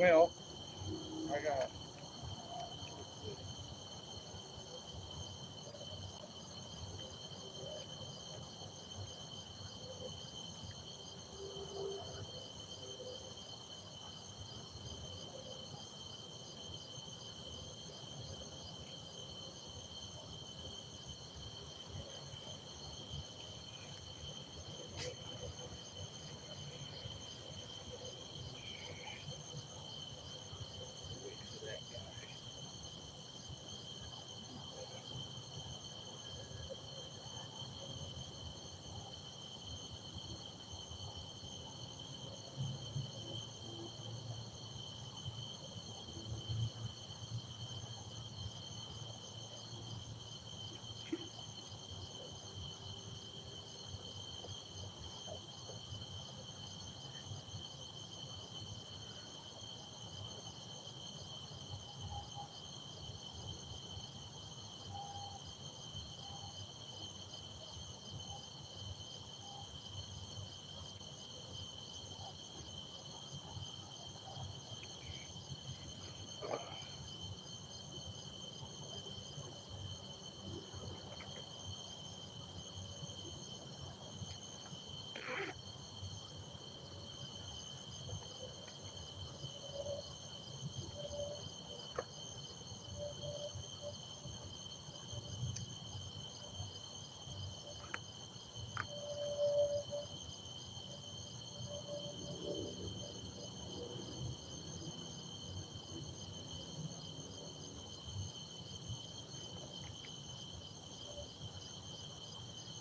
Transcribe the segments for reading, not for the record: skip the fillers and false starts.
Well, I got.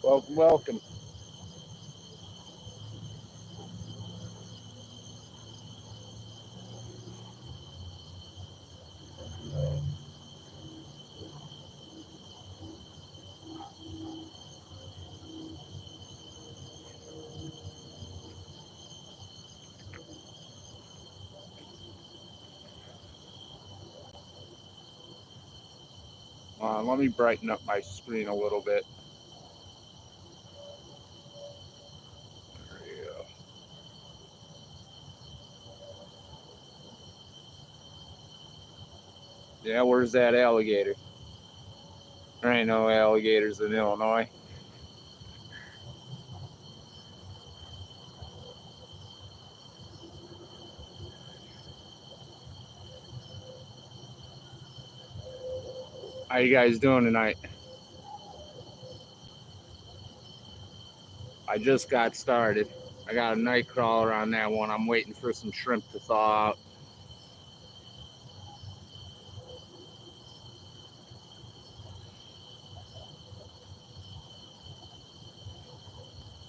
Welcome, welcome. Let me brighten up my screen a little bit. There we go. Yeah, where's that alligator? There ain't no alligators in Illinois. How you guys doing tonight? I just got started. I got a night crawler on that one. I'm waiting for some shrimp to thaw out.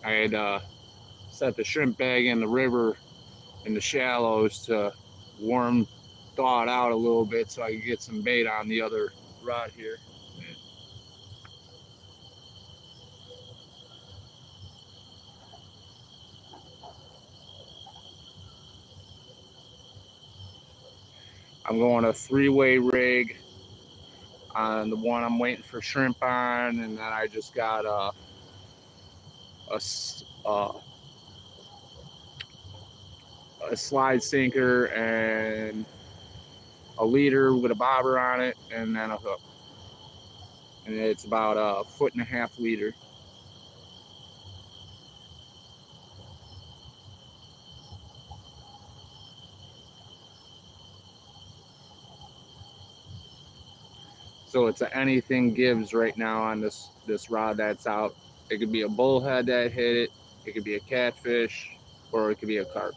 I had set the shrimp bag in the river in the shallows to warm, thaw it out a little bit so I could get some bait on the other rod here. I'm going a 3-way rig on the one I'm waiting for shrimp on, and then I just got a, a slide sinker and a leader with a bobber on it, and then a hook. And it's about a 1.5 foot leader. So it's a anything gives right now on this rod that's out. It could be a bullhead that hit it, it could be a catfish, or it could be a carp.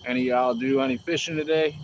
Any of y'all do any fishing today?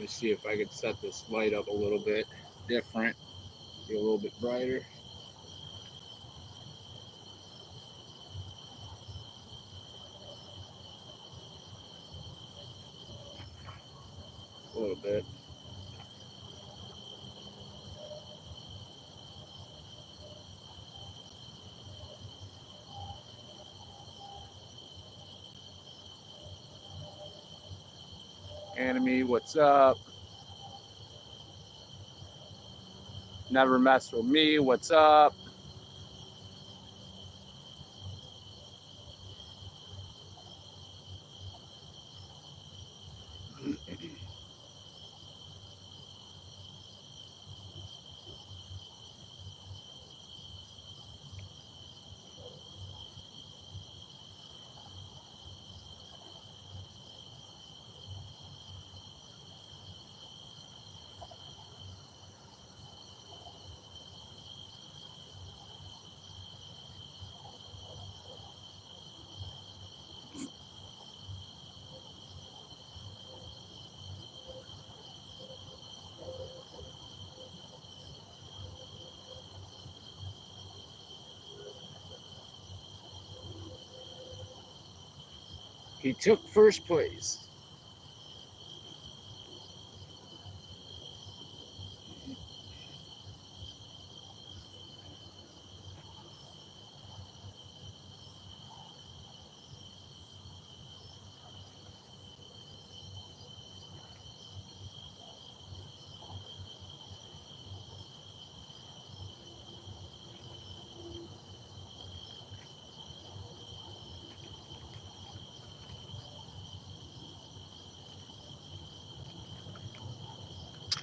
me see if I could set this light up a little bit different, be a little bit brighter. A little bit. Enemy, what's up? Never mess with me, what's up? He took first place.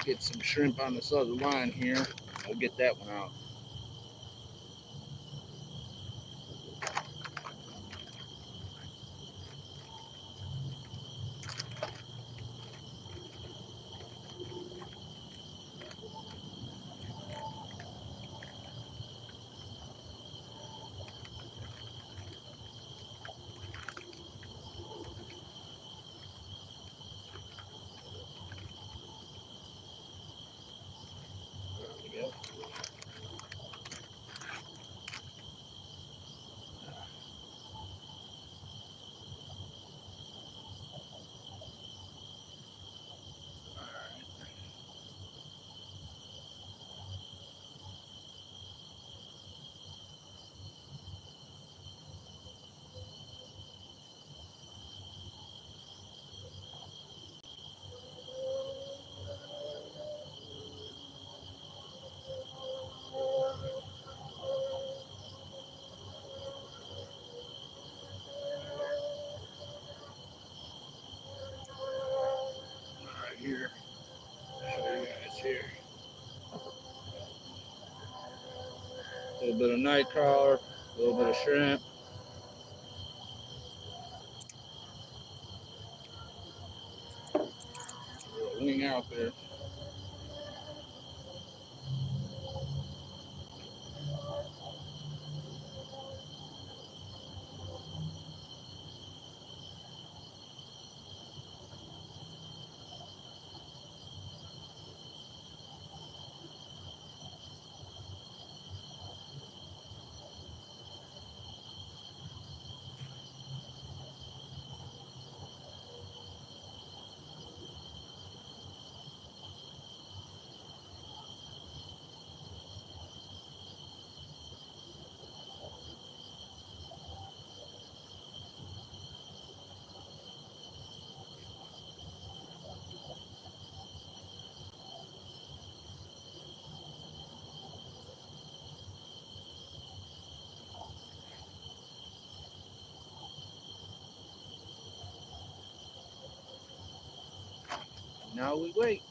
Get some shrimp on this other line here. I'll get that one out. There we go. Right here. Show you guys here. A little bit of night crawler, a little bit of shrimp. Wing out there. Now we wait.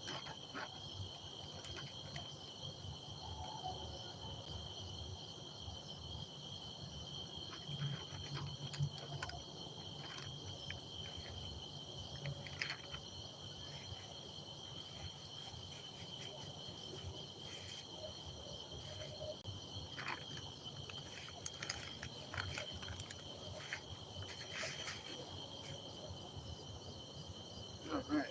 All right.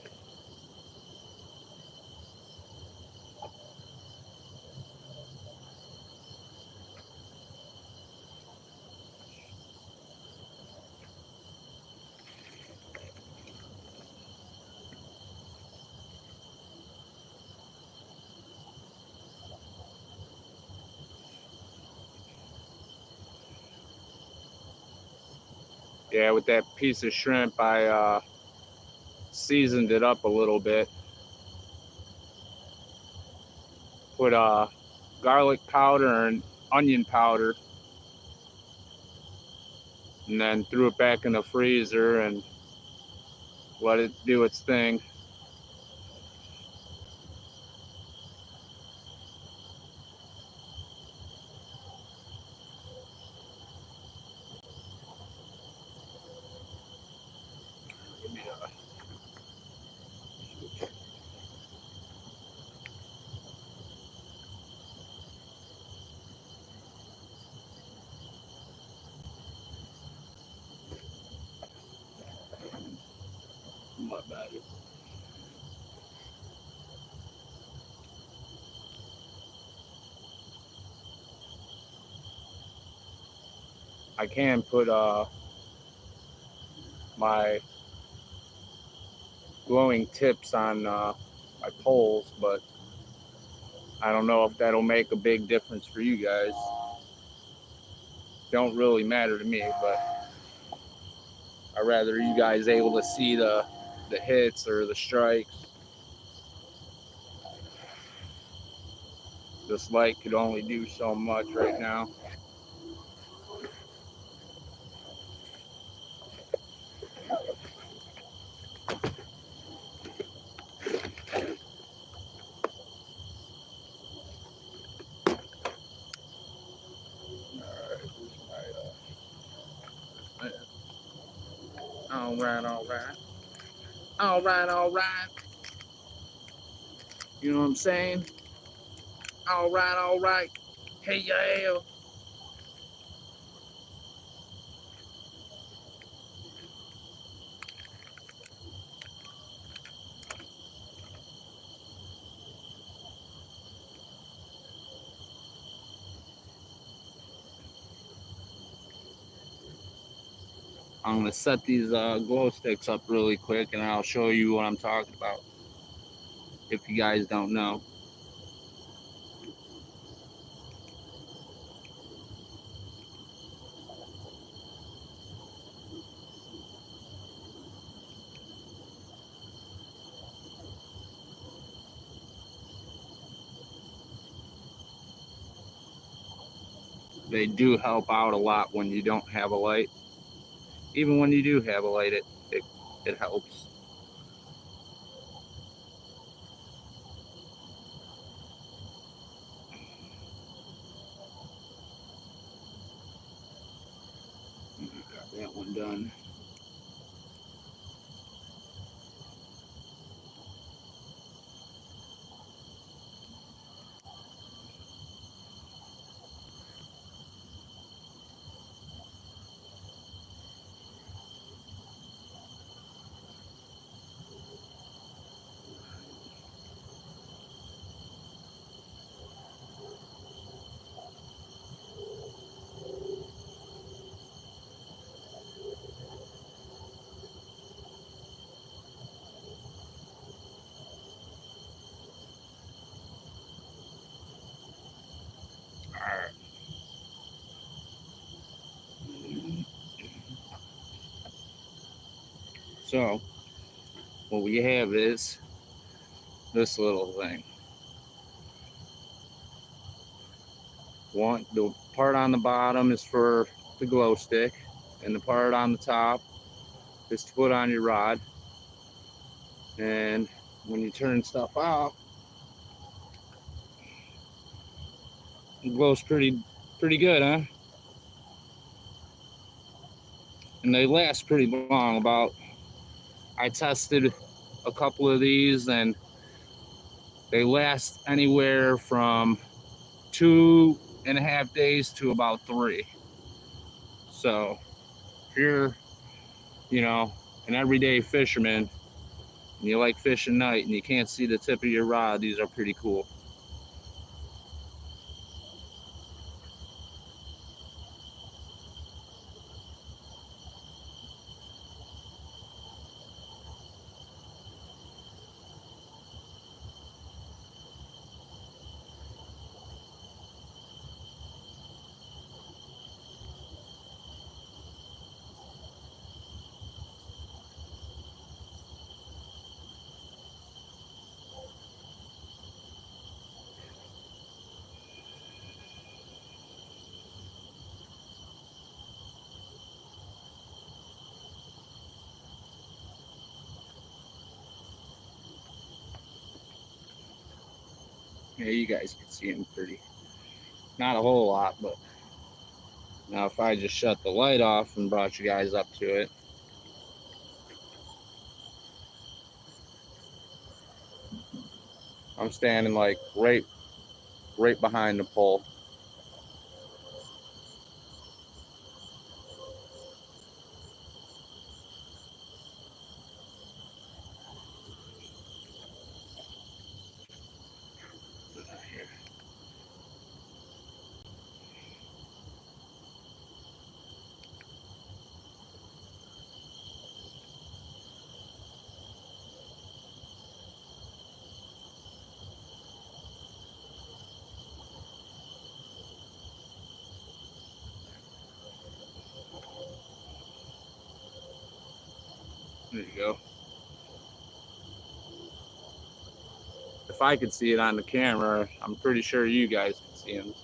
Yeah, with that piece of shrimp, I seasoned it up a little bit. Put garlic powder and onion powder, and then threw it back in the freezer and let it do its thing. My bad. I can put my glowing tips on my poles, but I don't know if that'll make a big difference for you guys. Don't really matter to me, but I'd rather you guys able to see the hits or the strikes. This light could only do so much right now. All right, all right, all right, all right. You know what I'm saying? All right, all right. Hey, yeah. I'm gonna set these glow sticks up really quick, and I'll show you what I'm talking about. If you guys don't know, they do help out a lot when you don't have a light. Even when you do have a light, it helps. Got that one done. All right. So what we have is this little thing. One, the part on the bottom is for the glow stick, and the part on the top is to put on your rod. And when you turn stuff out, it glows pretty good, huh? And they last pretty long. About I tested a couple of these, and they last anywhere from 2.5 days to about 3. So if you're, you know, an everyday fisherman and you like fishing night and you can't see the tip of your rod, these are pretty cool. Yeah, you guys can see him pretty. Not a whole lot, but now if I just shut the light off and brought you guys up to it, I'm standing like right behind the pole. There you go. If I could see it on the camera, I'm pretty sure you guys can see him.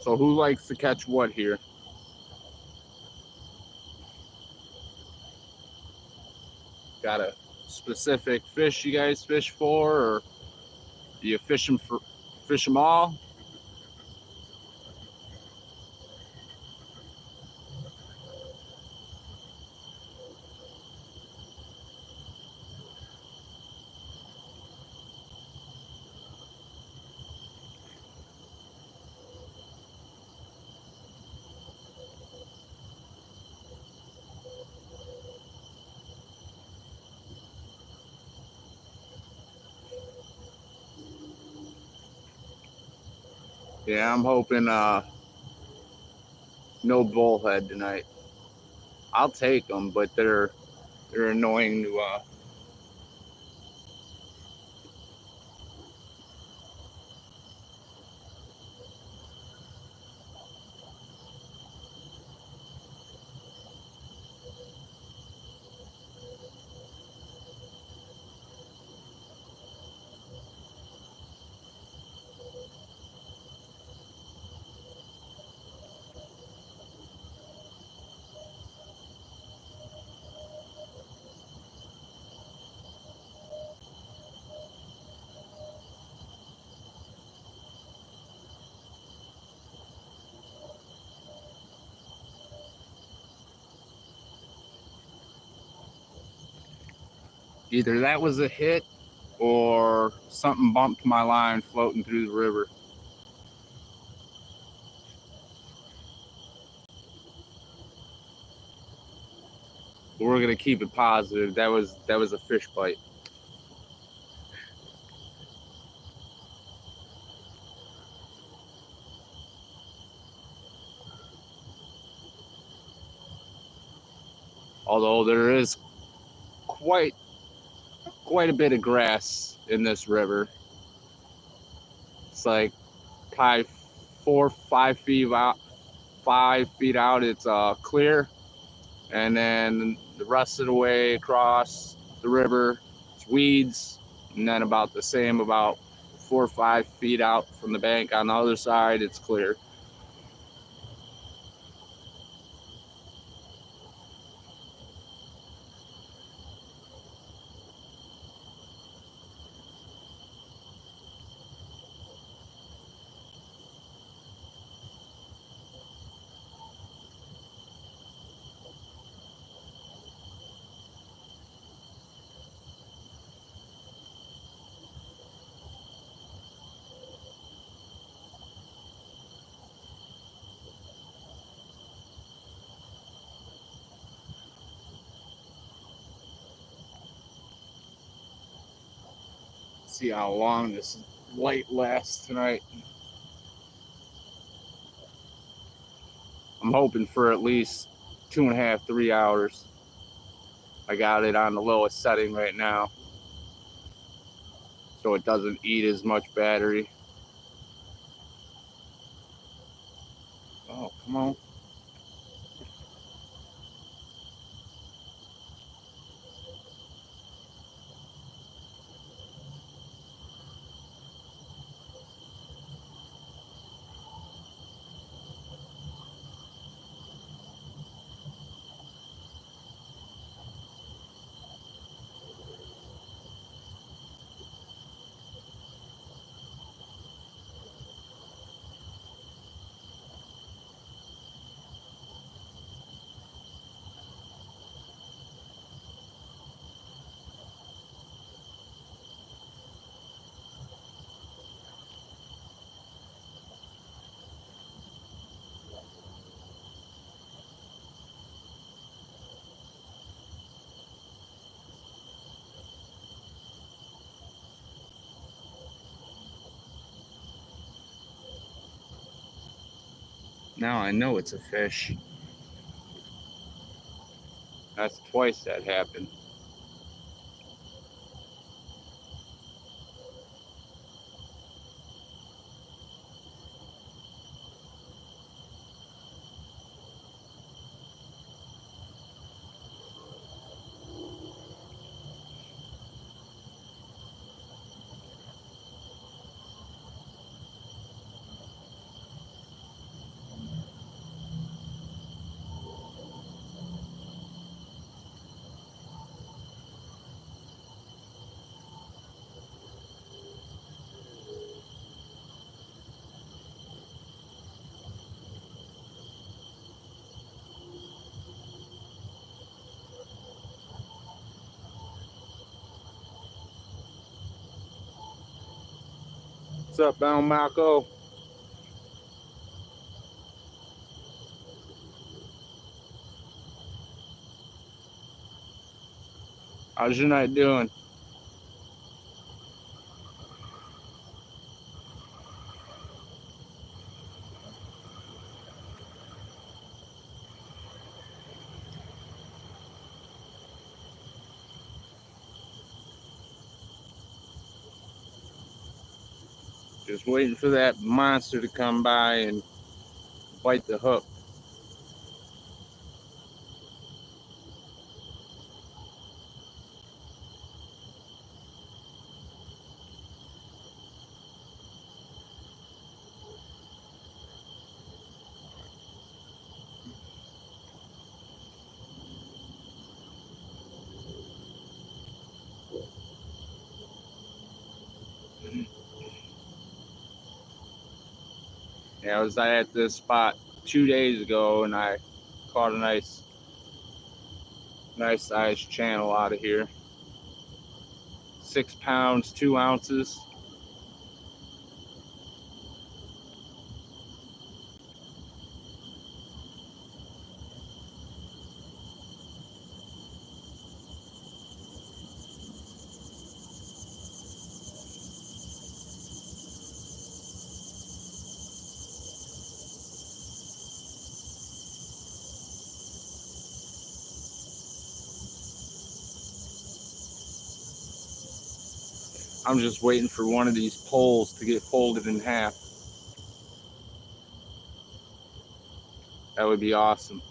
So who likes to catch what here? Got a specific fish you guys fish for, or do you fish them all? Yeah, I'm hoping no bullhead tonight. I'll take them, but they're annoying to. Either that was a hit or something bumped my line floating through the river. But we're gonna keep it positive. That was a fish bite. Although there is quite a bit of grass in this river. It's like probably 4 5 feet out. 5 feet out, it's clear, and then the rest of the way across the river, it's weeds, and then about the same, about 4 or 5 feet out from the bank on the other side, it's clear. See how long this light lasts tonight. I'm hoping for at least 2.5 3 hours. I got it on the lowest setting right now, so it doesn't eat as much battery. Oh, come on. Now I know it's a fish. That's twice that happened. What's up, Bound Malco? How's your night doing? Just waiting for that monster to come by and bite the hook. Yeah, I was at this spot 2 days ago and I caught a nice sized channel out of here. 6 pounds, 2 ounces. I'm just waiting for one of these poles to get folded in half. That would be awesome.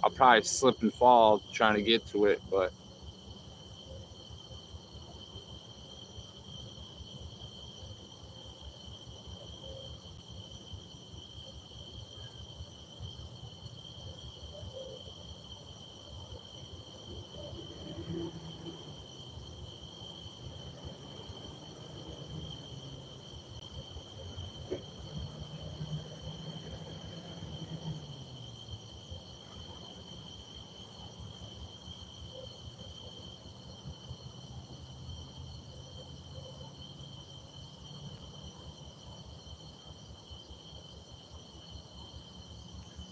I'll probably slip and fall trying to get to it, but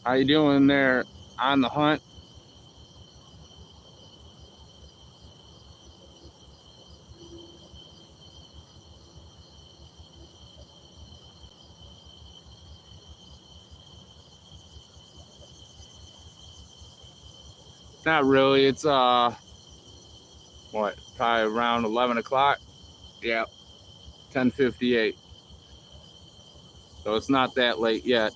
how you doing there on the hunt? Not really. It's what, probably around 11 o'clock? Yeah, 10:58. So it's not that late yet.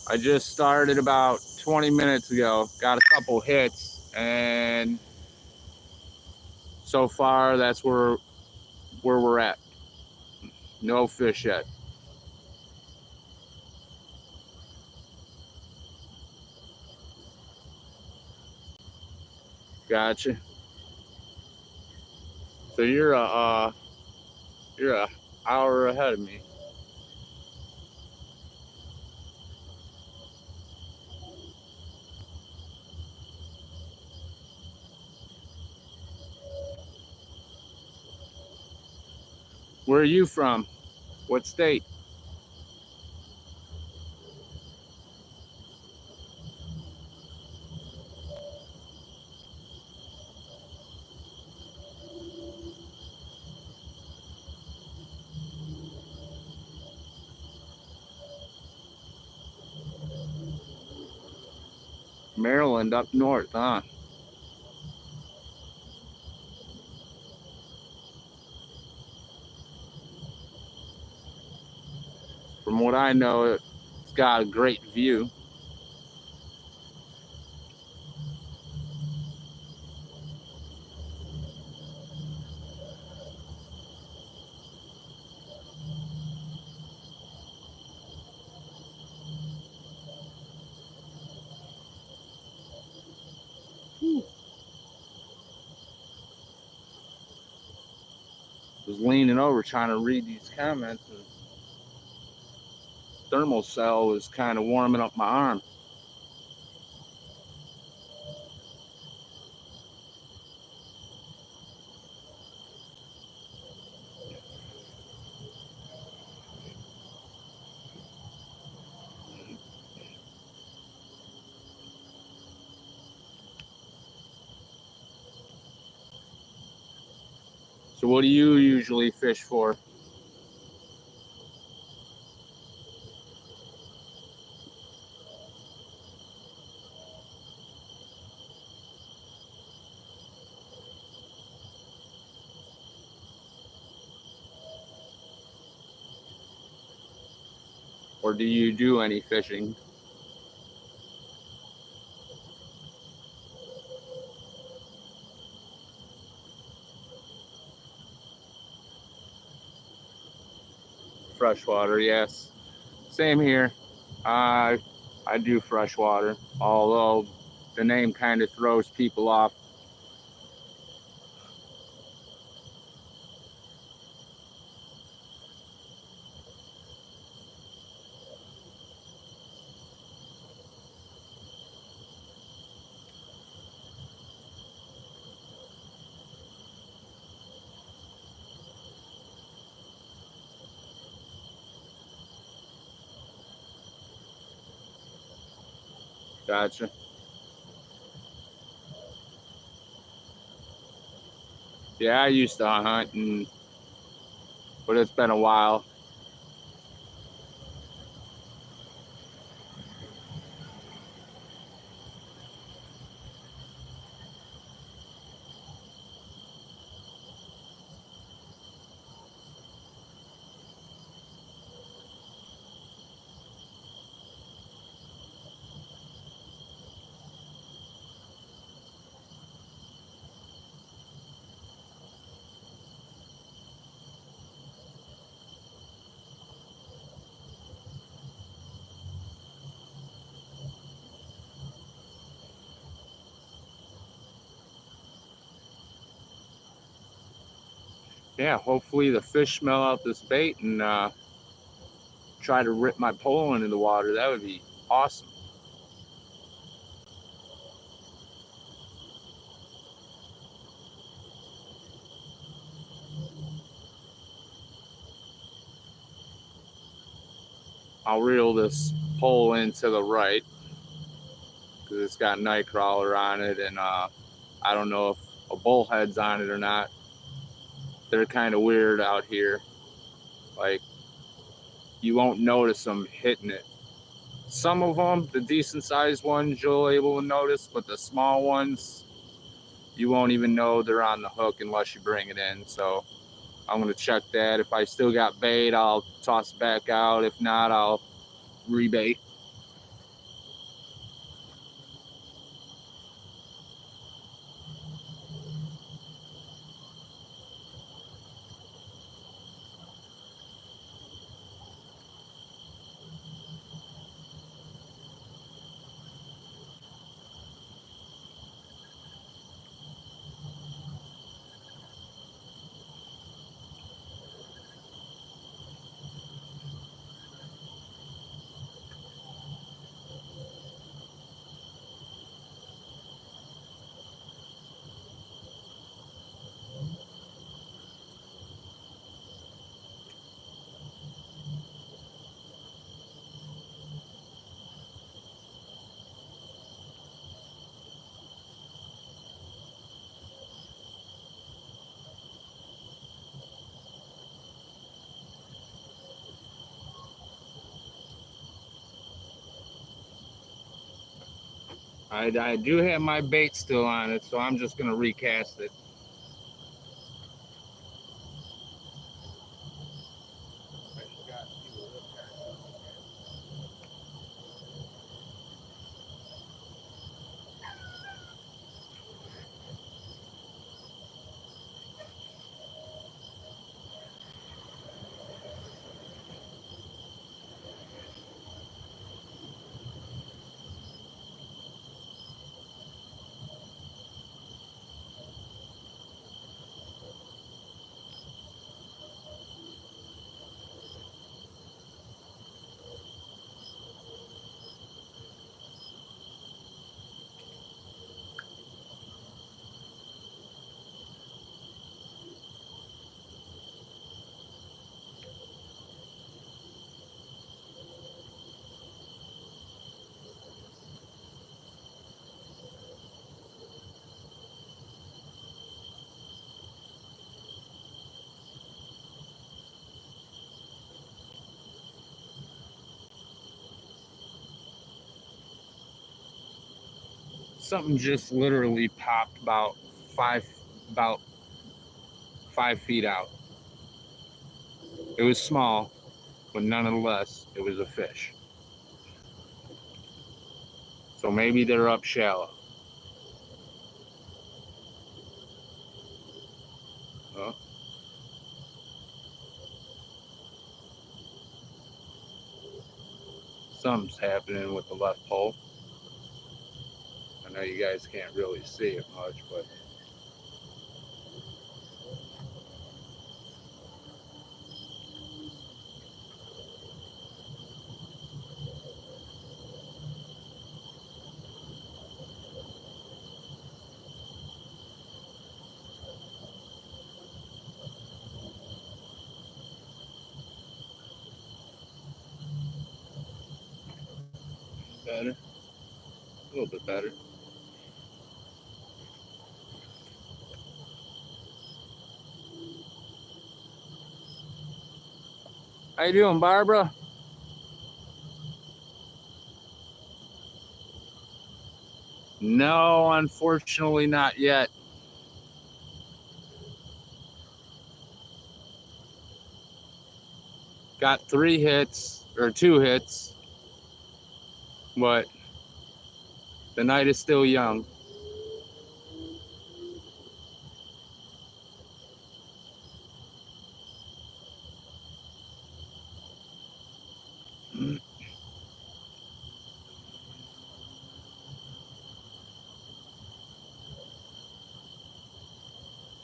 I just started about 20 minutes ago. Got a couple hits, and so far that's where we're at. No fish yet. Gotcha. So you're a hour ahead of me. Where are you from? What state? Maryland up north, huh? From what I know, it's got a great view. Was leaning over trying to read these comments, and thermal cell was kind of warming up my arm. So what do you usually fish for? Or do you do any fishing? Freshwater, yes. Same here. I I do freshwater, although the name kind of throws people off. Gotcha. Yeah, I used to hunt, but it's been a while. Yeah, hopefully the fish smell out this bait and try to rip my pole into the water. That would be awesome. I'll reel this pole in to the right because it's got night crawler on it, and I don't know if a bullhead's on it or not. They're kind of weird out here. Like, you won't notice them hitting it. Some of them, the decent sized ones, you'll able to notice, but the small ones, you won't even know they're on the hook unless you bring it in. So I'm gonna check that. If I still got bait, I'll toss it back out. If not, I'll rebait. I do have my bait still on it, so I'm just gonna recast it. Something just literally popped five about 5 feet out. It was small, but nonetheless, it was a fish. So maybe they're up shallow. Oh, something's happening with the left pole. I know you guys can't really see it much, but better, a little bit better. How you doing, Barbara? No, unfortunately not yet. Got 3 hits or 2 hits, but the night is still young.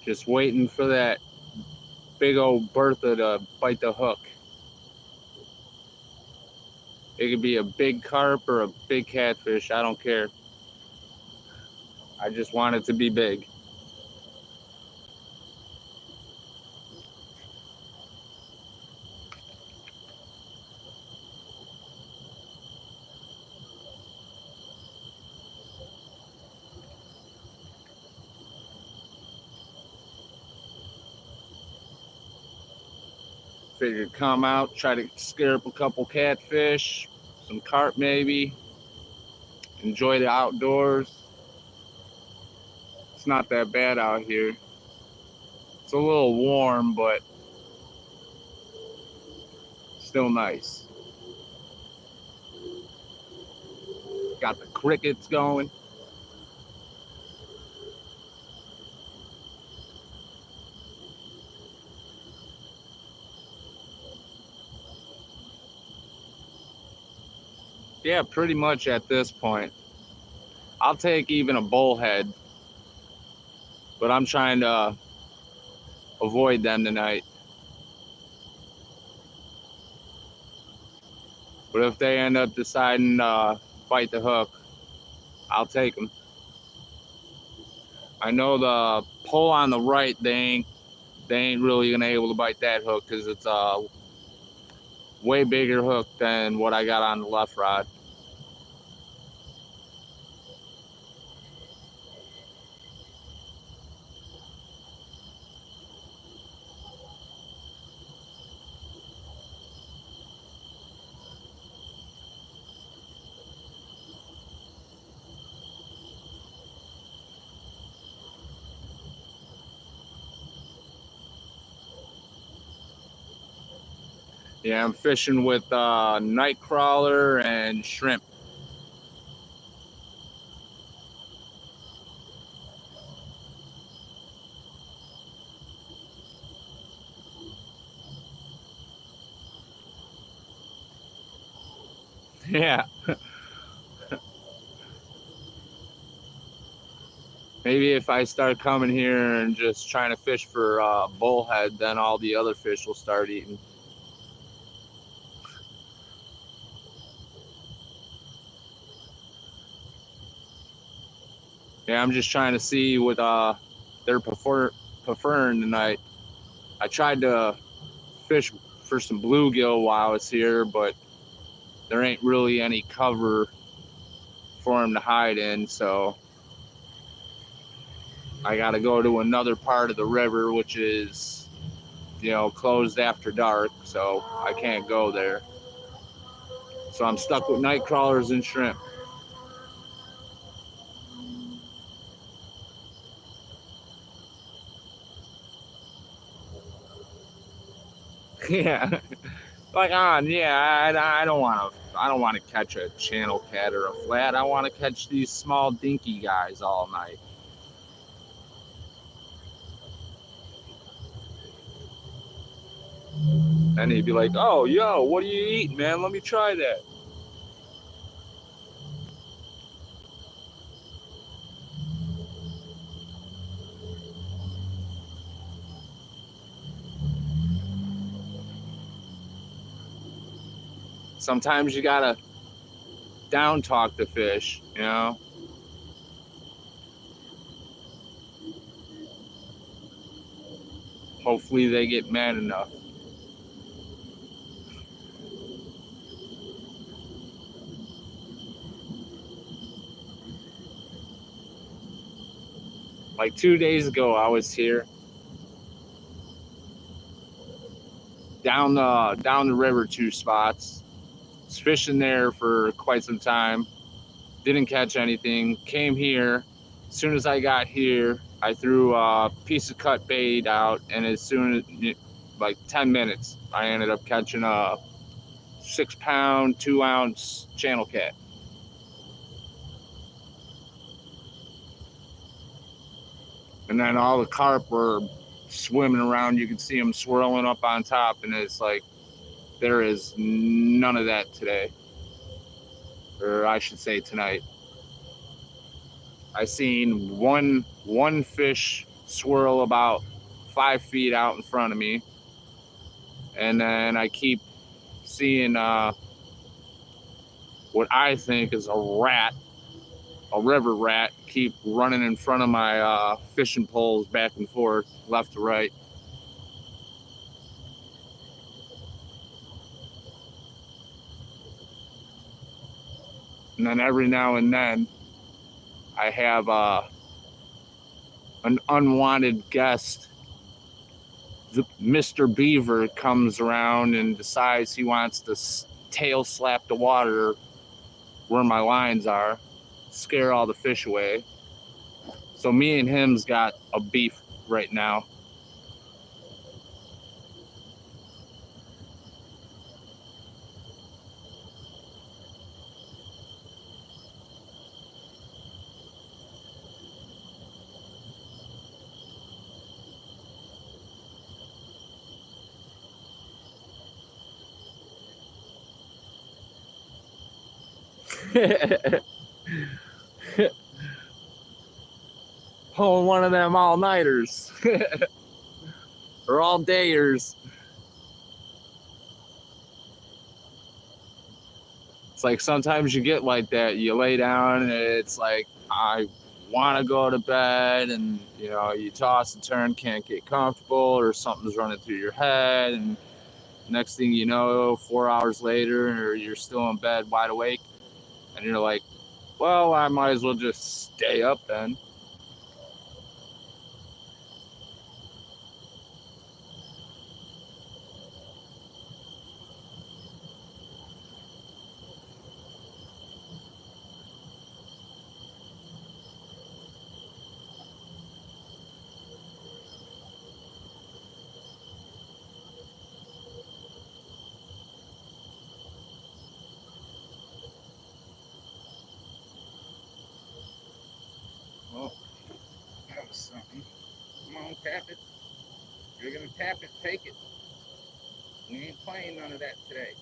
Just waiting for that big old Bertha to bite the hook. It could be a big carp or a big catfish. I don't care. I just want it to be big. Figured come out, try to scare up a couple catfish, some carp maybe, enjoy the outdoors. It's not that bad out here. It's a little warm, but still nice. Got the crickets going. Yeah, pretty much at this point. I'll take even a bullhead, but I'm trying to avoid them tonight. But if they end up deciding to bite the hook, I'll take them. I know the pole on the right, they ain't really gonna able to bite that hook because it's a way bigger hook than what I got on the left rod. Yeah, I'm fishing with night crawler and shrimp. Yeah, maybe if I start coming here and just trying to fish for bullhead, then all the other fish will start eating. Yeah, I'm just trying to see what they're preferring tonight. I tried to fish for some bluegill while I was here, but there ain't really any cover for them to hide in, so I got to go to another part of the river, which is, closed after dark, so I can't go there. So I'm stuck with night crawlers and shrimp. Yeah, like yeah, I don't want to. I don't want to catch a channel cat or a flat. I want to catch these small dinky guys all night. And he'd be like, "Oh, yo, what do you eat, man? Let me try that." Sometimes you gotta down talk the fish, Hopefully they get mad enough. Like 2 days ago, I was here down the river 2 spots. Was fishing there for quite some time. Didn't catch anything. Came here. As soon as I got here, I threw a piece of cut bait out, and as soon as like 10 minutes, I ended up catching a 6 pound, 2 ounce channel cat. And then all the carp were swimming around. You could see them swirling up on top, and it's like there is none of that today, or I should say tonight. I seen one fish swirl about 5 feet out in front of me, and then I keep seeing what I think is a river rat, keep running in front of my fishing poles back and forth, left to right. And then every now and then, I have an unwanted guest. Mr. Beaver comes around and decides he wants to tail slap the water where my lines are, scare all the fish away. So me and him's got a beef right now. Pulling one of them all-nighters or all-dayers. It's like sometimes you get like that. You lay down and it's like, I want to go to bed, and you toss and turn, can't get comfortable, or something's running through your head, and next thing you know, 4 hours later, you're still in bed wide awake, and you're like, well, I might as well just stay up then. something. Come on, tap it. If you're gonna tap it, take it. We ain't playing none of that today.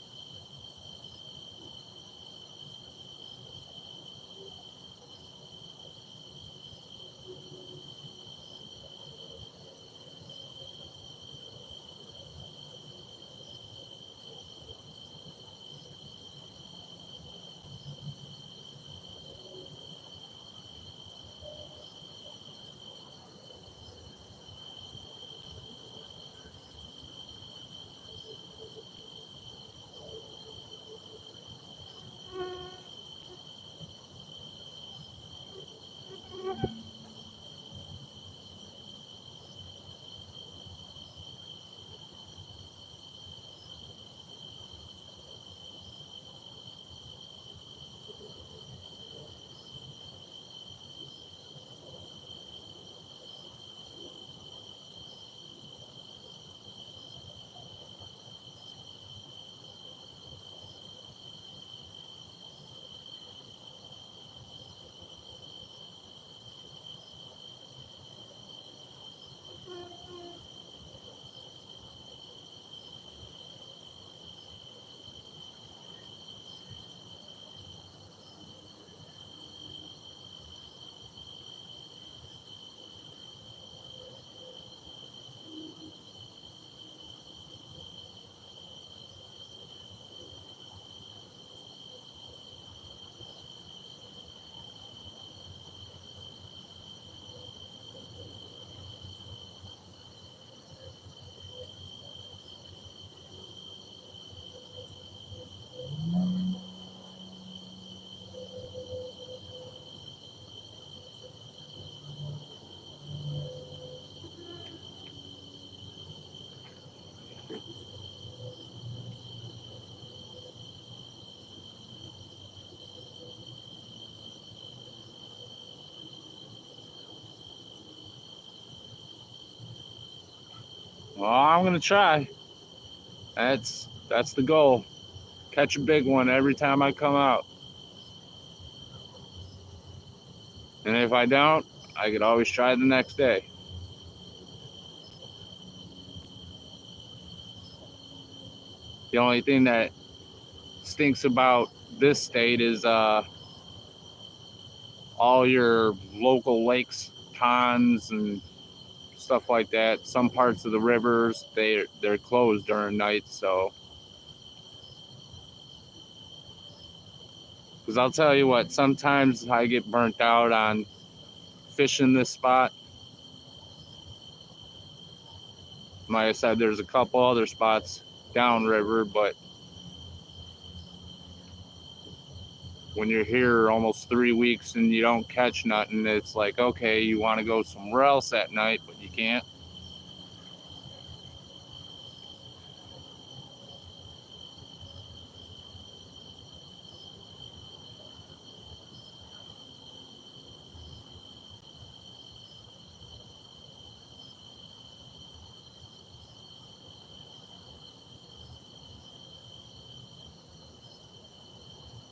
Well, I'm gonna try. That's the goal. Catch a big one every time I come out. And if I don't, I could always try the next day. The only thing that stinks about this state is all your local lakes, ponds, and stuff like that. Some parts of the rivers they're closed during nights. So, because I'll tell you what, sometimes I get burnt out on fishing this spot. Like I said, there's a couple other spots downriver, but when you're here almost 3 weeks and you don't catch nothing, it's like, okay, you want to go somewhere else at night, but you can't.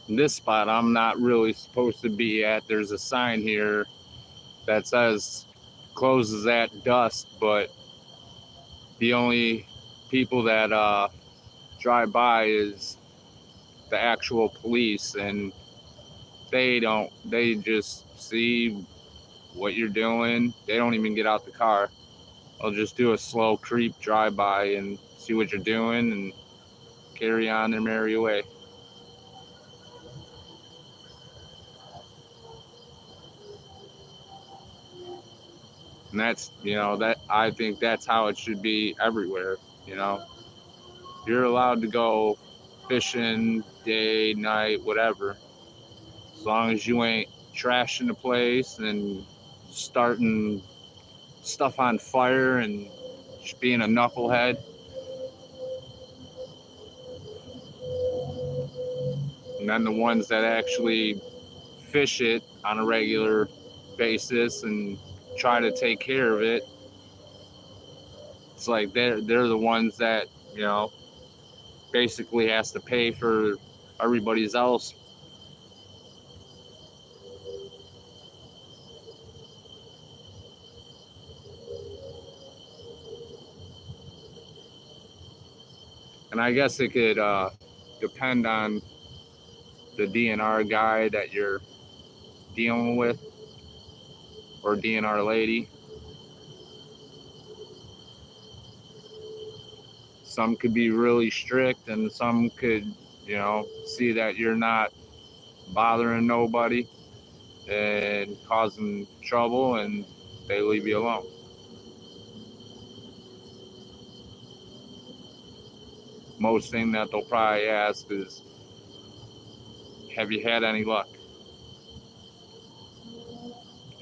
This spot I'm not really supposed to be at. There's a sign here that says closes at dusk, but the only people that drive by is the actual police, and they just see what you're doing. They don't even get out the car. They'll just do a slow creep drive by and see what you're doing and carry on their merry way. And that's, that I think that's how it should be everywhere. you know you're allowed to go fishing day, night, whatever, as long as you ain't trashing the place and starting stuff on fire and just being a knucklehead. And then the ones that actually fish it on a regular basis and try to take care of it, it's like they're the ones that basically has to pay for everybody's else. And I guess it could depend on the DNR guy that you're dealing with, or DNR lady. Some could be really strict, and some could, see that you're not bothering nobody and causing trouble, and they leave you alone. Most thing that they'll probably ask is, have you had any luck?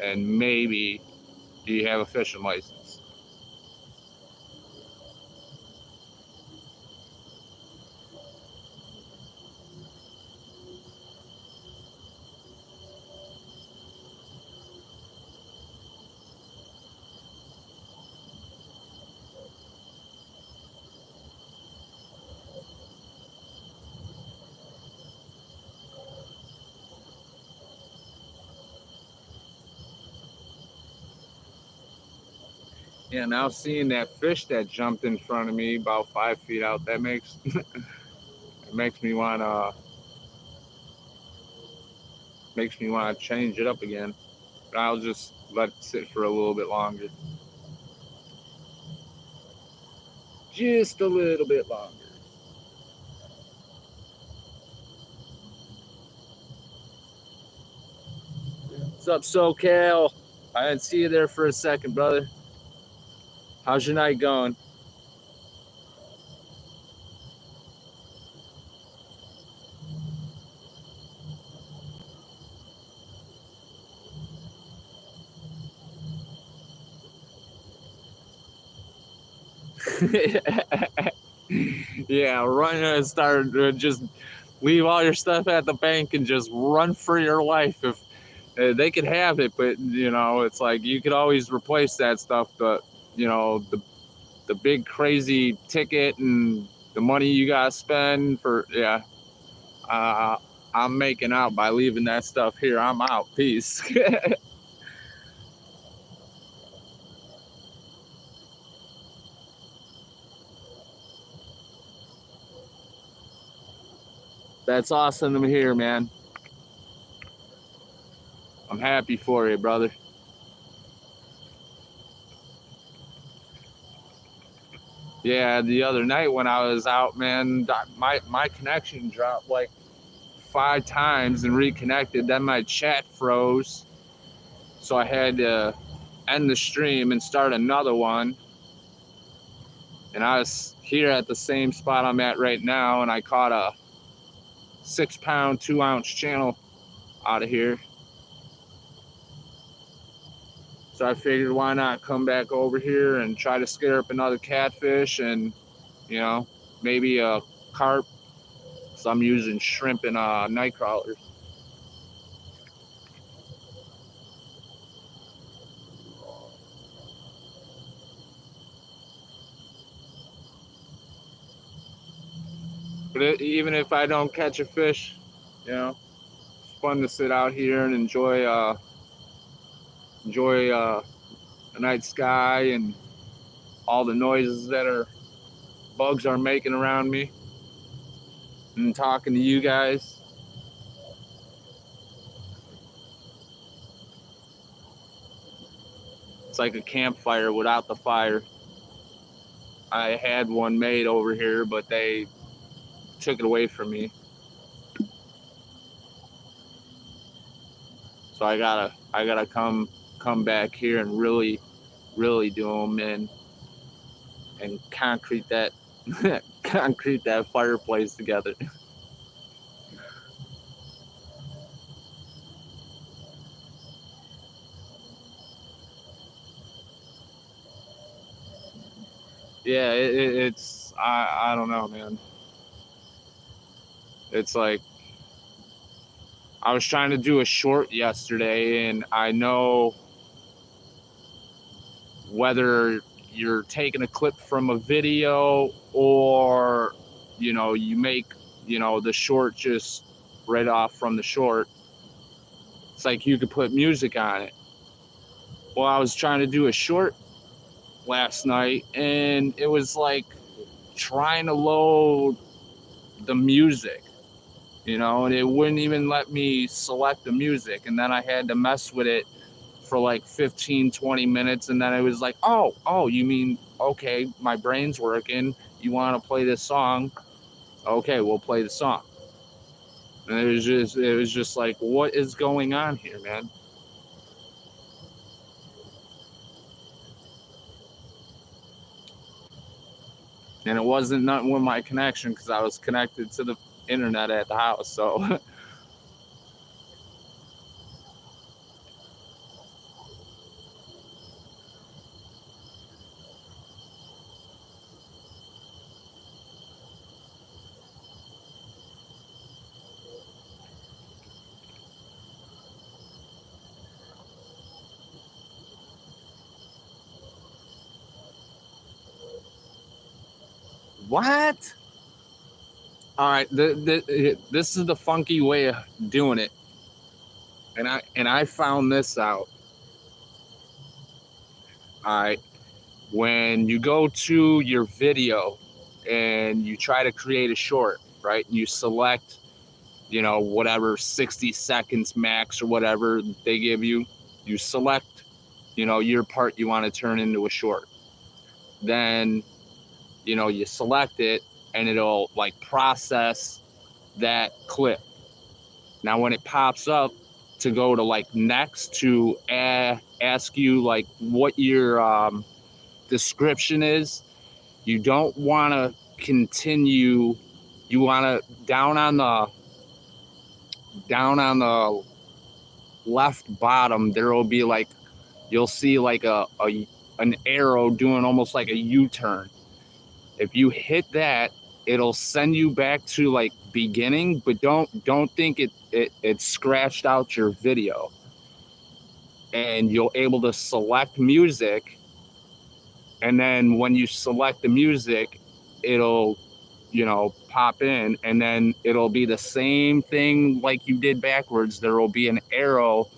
And maybe, do you have a fishing license? Yeah, now seeing that fish that jumped in front of me about 5 feet out, that makes it makes me want to change it up again. But I'll just let it sit for a little bit longer. Just a little bit longer. What's up, SoCal? I didn't see you there for a second, brother. How's your night going? Yeah, run and start. Just leave all your stuff at the bank and just run for your life. If they could have it, but it's like you could always replace that stuff. But the big crazy ticket and the money you gotta spend for, yeah. I'm making out by leaving that stuff here. I'm out. Peace. That's awesome to hear, man. I'm happy for you, brother. Yeah, the other night when I was out, man, my connection dropped like 5 times and reconnected. Then my chat froze, so I had to end the stream and start another one. And I was here at the same spot I'm at right now, and I caught a 6-pound, 2-ounce channel out of here. So I figured, why not come back over here and try to scare up another catfish and, maybe a carp. So I'm using shrimp and night crawlers. But even if I don't catch a fish, it's fun to sit out here and enjoy the night sky and all the noises that bugs are making around me, and talking to you guys. It's like a campfire without the fire. I had one made over here, but they took it away from me. So I gotta come back here and really do them and concrete that fireplace together. Yeah, it's I don't know, man. It's like I was trying to do a short yesterday, and I know whether you're taking a clip from a video or you make the short just right off from the short. It's like you could put music on it. Well, I was trying to do a short last night, and it was like trying to load the music, and it wouldn't even let me select the music. And then I had to mess with it for like 15, 20 minutes. And then it was like, oh, you mean, okay, my brain's working. You want to play this song? Okay, we'll play the song. And it was just like, what is going on here, man? And it wasn't nothing with my connection because I was connected to the internet at the house. So, what? All right, this is the funky way of doing it, and I found this out. All right, when you go to your video and you try to create a short, right? You select, whatever 60 seconds max or whatever they give you. You select, your part you want to turn into a short. Then, you select it and it'll like process that clip. Now, when it pops up to go to like next to ask you like what your description is, you don't want to continue. You want to down on the left bottom. There will be like you'll see like an arrow doing almost like a U-turn. If you hit that, it'll send you back to like beginning, but don't think it scratched out your video. And you'll able to select music, and then when you select the music, it'll pop in, and then it'll be the same thing like you did backwards. There will be an arrow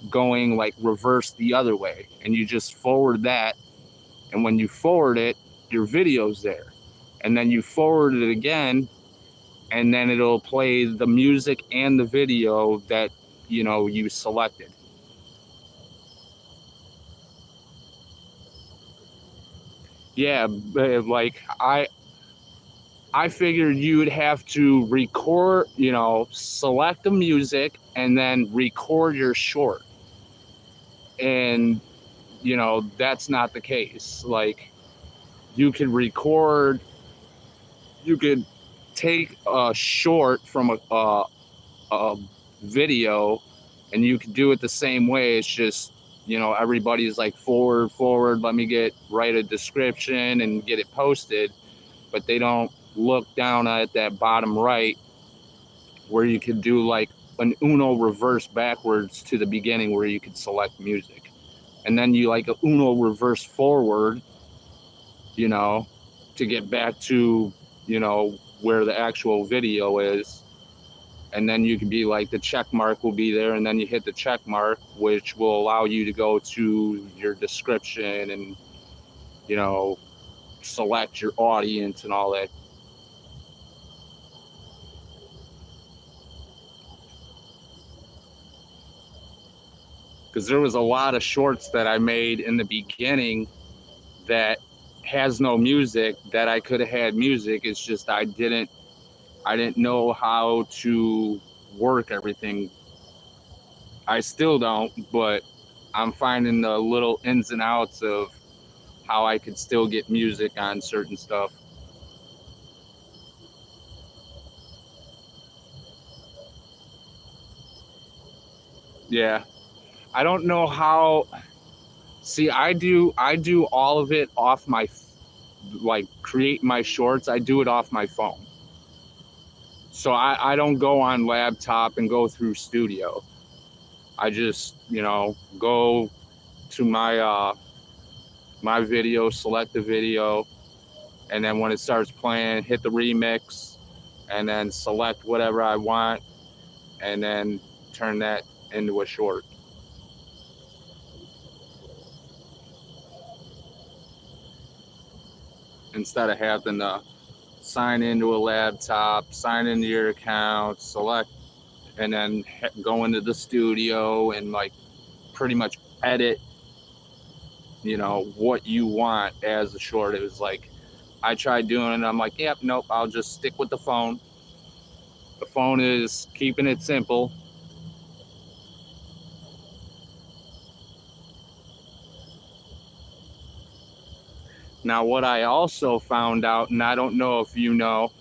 going like reverse the other way, and you just forward that, and when you forward it, your video's there, and then you forward it again, and then it'll play the music and the video that you selected. Yeah, but like I figured you would have to record, select the music and then record your short. And, that's not the case. Like, you could record, you could take a short from a video and you could do it the same way. It's just, everybody's like forward, let me write a description and get it posted. But they don't look down at that bottom right where you could do like an Uno reverse backwards to the beginning where you could select music. And then you like a Uno reverse forward, to get back to, where the actual video is. And then you could be like, the check mark will be there, and then you hit the check mark, which will allow you to go to your description and, select your audience and all that. Because there was a lot of shorts that I made in the beginning that has no music that I could have had music. It's just I didn't know how to work everything. I still don't, but I'm finding the little ins and outs of how I could still get music on certain stuff. Yeah. I don't know how. See, I do all of it off my, like, create my shorts. I do it off my phone. So I don't go on laptop and go through studio. I just, go to my video, select the video, and then when it starts playing, hit the remix, and then select whatever I want, and then turn that into a short. instead of having to sign into a laptop, sign into your account, select, and then go into the studio and like pretty much edit, you know, what you want as a short. It was like, I tried doing it, and I'm like, yep, nope, I'll just stick with the phone. The phone is keeping it simple. Now, what I also found out, and I don't know if you know,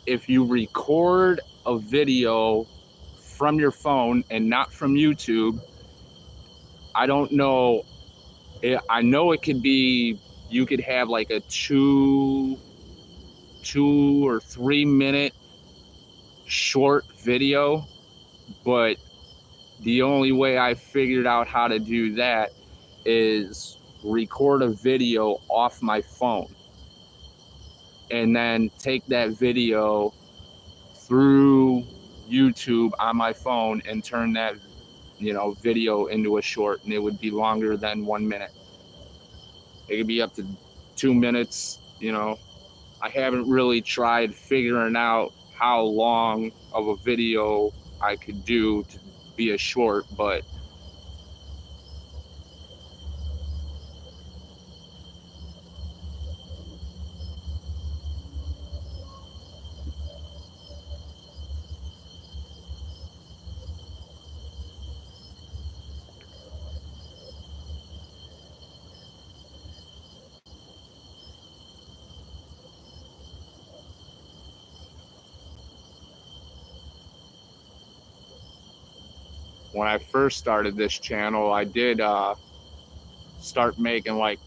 if you record a video from your phone and not from YouTube, I don't know. I know it could be, you could have like a 2 or 3 minute short video, but the only way I figured out how to do that is record a video off my phone and then take that video through YouTube on my phone and turn that, you know, video into a short, and it would be longer than 1 minute. It could be up to 2 minutes, you know. I haven't really tried figuring out how long of a video I could do to be a short, but when I first started this channel, I did start making like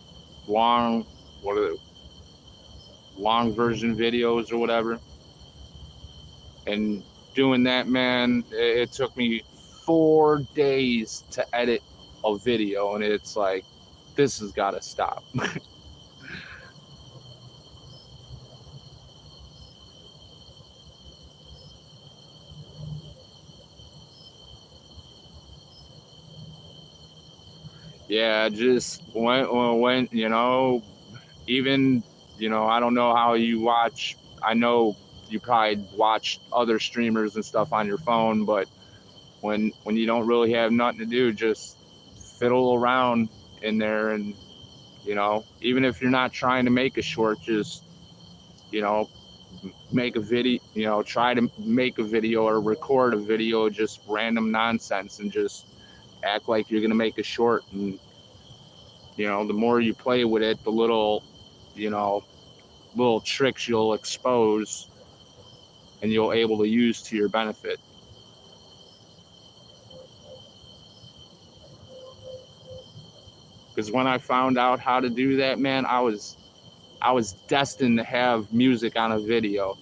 long, what are they, long version videos or whatever. And doing that, man, it took me 4 days to edit a video, and it's like, this has got to stop. Yeah, just when you know, even, you know, I don't know how you watch. I know you probably watch other streamers and stuff on your phone, but when you don't really have nothing to do, just fiddle around in there, and you know, even if you're not trying to make a short, just, you know, make a video, you know, try to make a video or record a video, just random nonsense, and just act like you're gonna make a short. And you know, the more you play with it, the little, you know, little tricks you'll expose and you'll able to use to your benefit. Because when I found out how to do that, man, I was destined to have music on a video.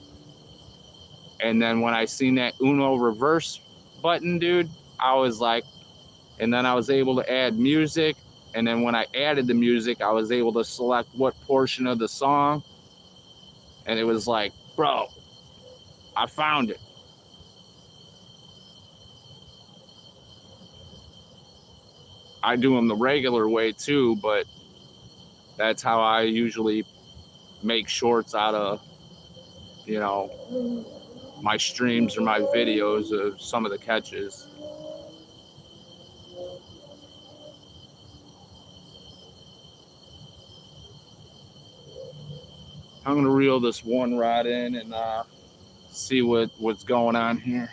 And then when I seen that Uno reverse button, dude, I was like, and then I was able to add music. And then when I added the music, I was able to select what portion of the song. And it was like, bro, I found it. I do them the regular way too, but that's how I usually make shorts out of, you know, my streams or my videos of some of the catches. I'm gonna reel this one rod in and see what's going on here.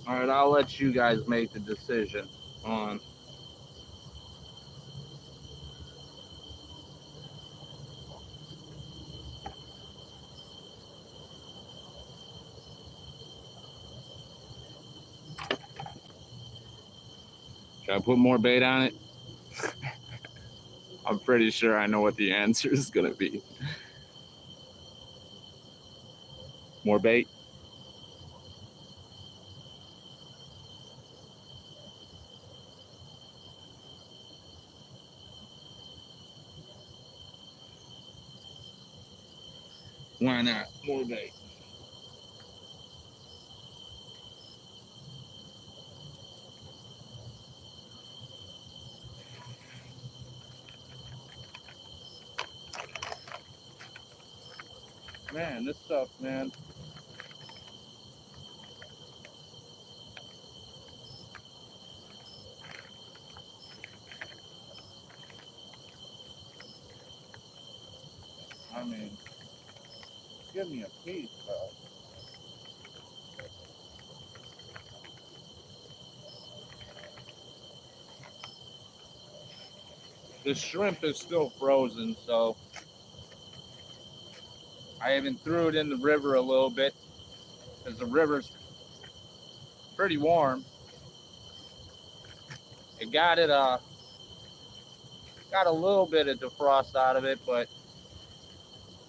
All right, I'll let you guys make the decision on. Should I put more bait on it? I'm pretty sure I know what the answer is going to be. More bait? Why not? More bait. Man, this sucks, man. I mean, give me a piece, bro. The shrimp is still frozen, so I even threw it in the river a little bit because the river's pretty warm. It got a little bit of defrost out of it, but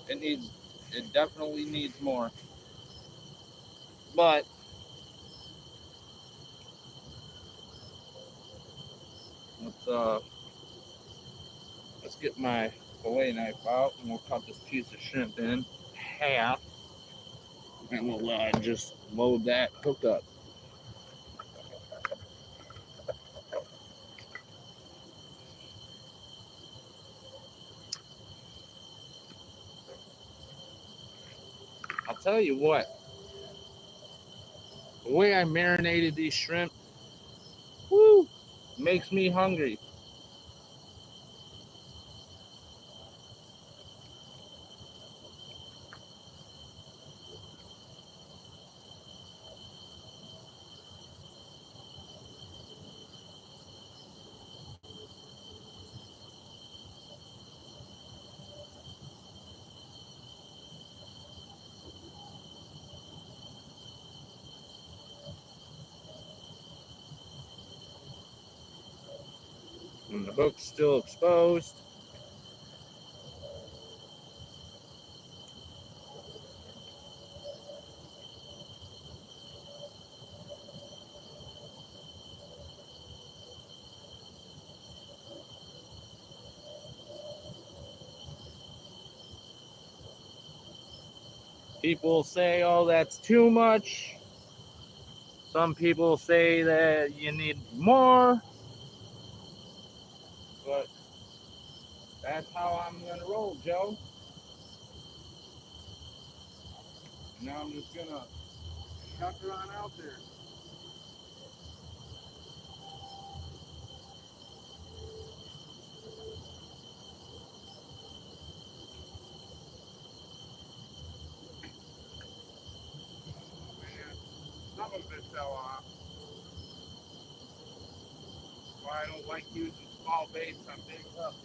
it needs it definitely needs more. But let's uh let's get my fillet knife out and we'll cut this piece of shrimp in half and we'll just load that hook up. I'll tell you what, the way I marinated these shrimp, woo, makes me hungry. And the hook's still exposed. People say, oh, that's too much. Some people say that you need more. But that's how I'm going to roll, Joe. Now I'm just going to chuck her on out there. Man, some of it fell off. That's why I don't like using small baits on big hooks.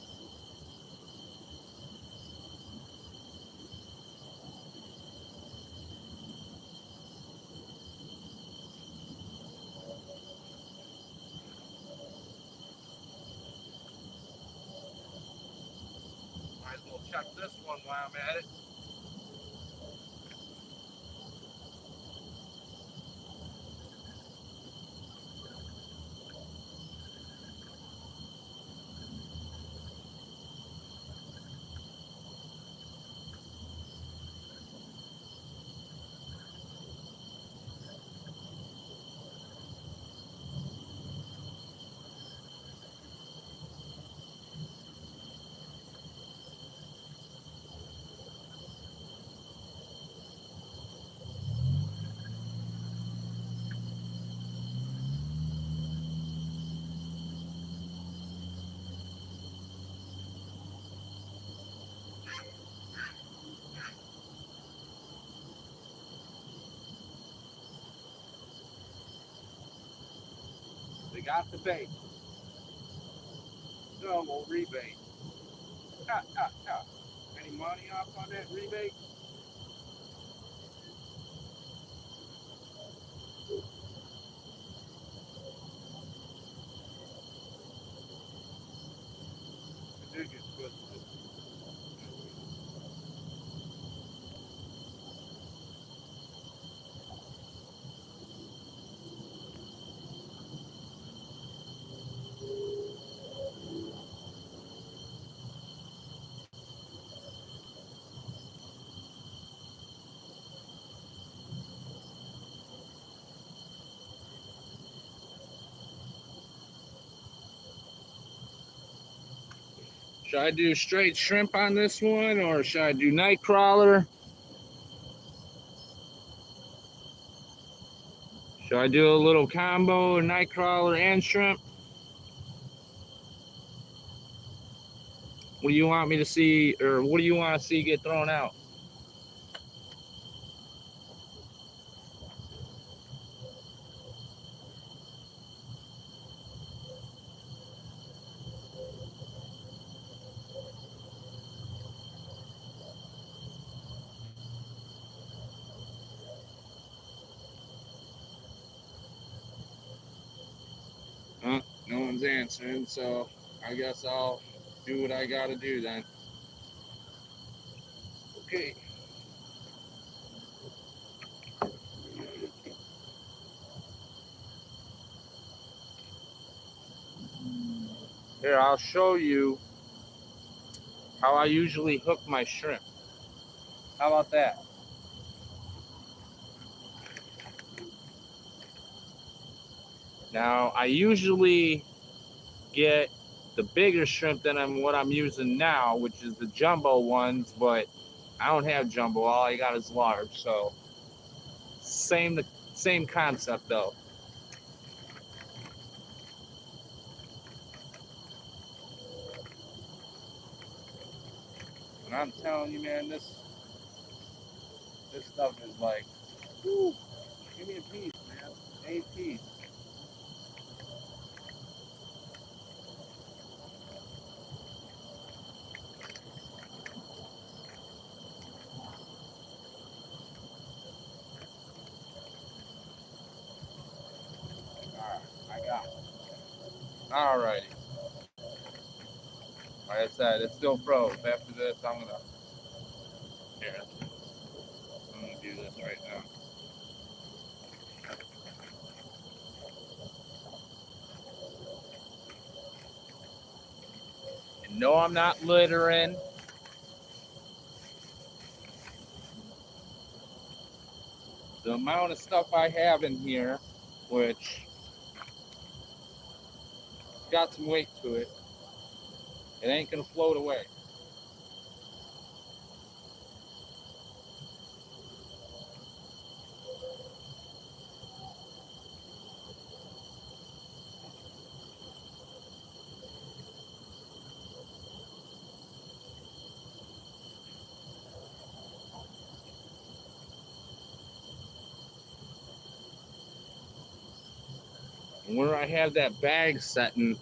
Might as well check this one while I'm at it. Got the bait. Double rebate. Ha, ha, ha. Any money off on that rebate? I did get twisted. Should I do straight shrimp on this one, or should I do night crawler? Should I do a little combo, night crawler and shrimp? What do you want me to see, or what do you want to see get thrown out? No one's answering, so I guess I'll do what I gotta do then. Okay. Here, I'll show you how I usually hook my shrimp. How about that? Now, I usually get the bigger shrimp than what I'm using now, which is the jumbo ones, but I don't have jumbo. All I got is large, so same concept though. And I'm telling you, man, this stuff is like, whew, give me a piece, man. A piece. All right, I got it. All righty. Like I said, it's still froze. After this, I'm gonna do this right now. And no, I'm not littering. The amount of stuff I have in here, which got some weight to it, it ain't gonna float away. And where I have that bag setting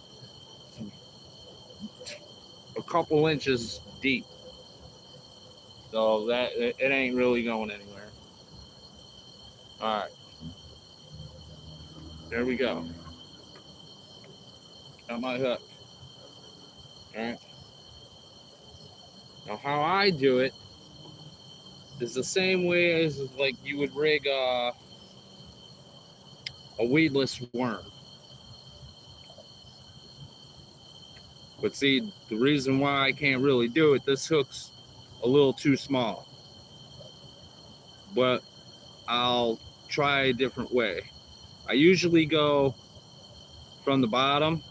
a couple inches deep, so that it ain't really going anywhere. All right, there we go. Got my hook. All right. Now how I do it is the same way as like you would rig a weedless worm. But see, the reason why I can't really do it, this hook's a little too small. But I'll try a different way. I usually go from the bottom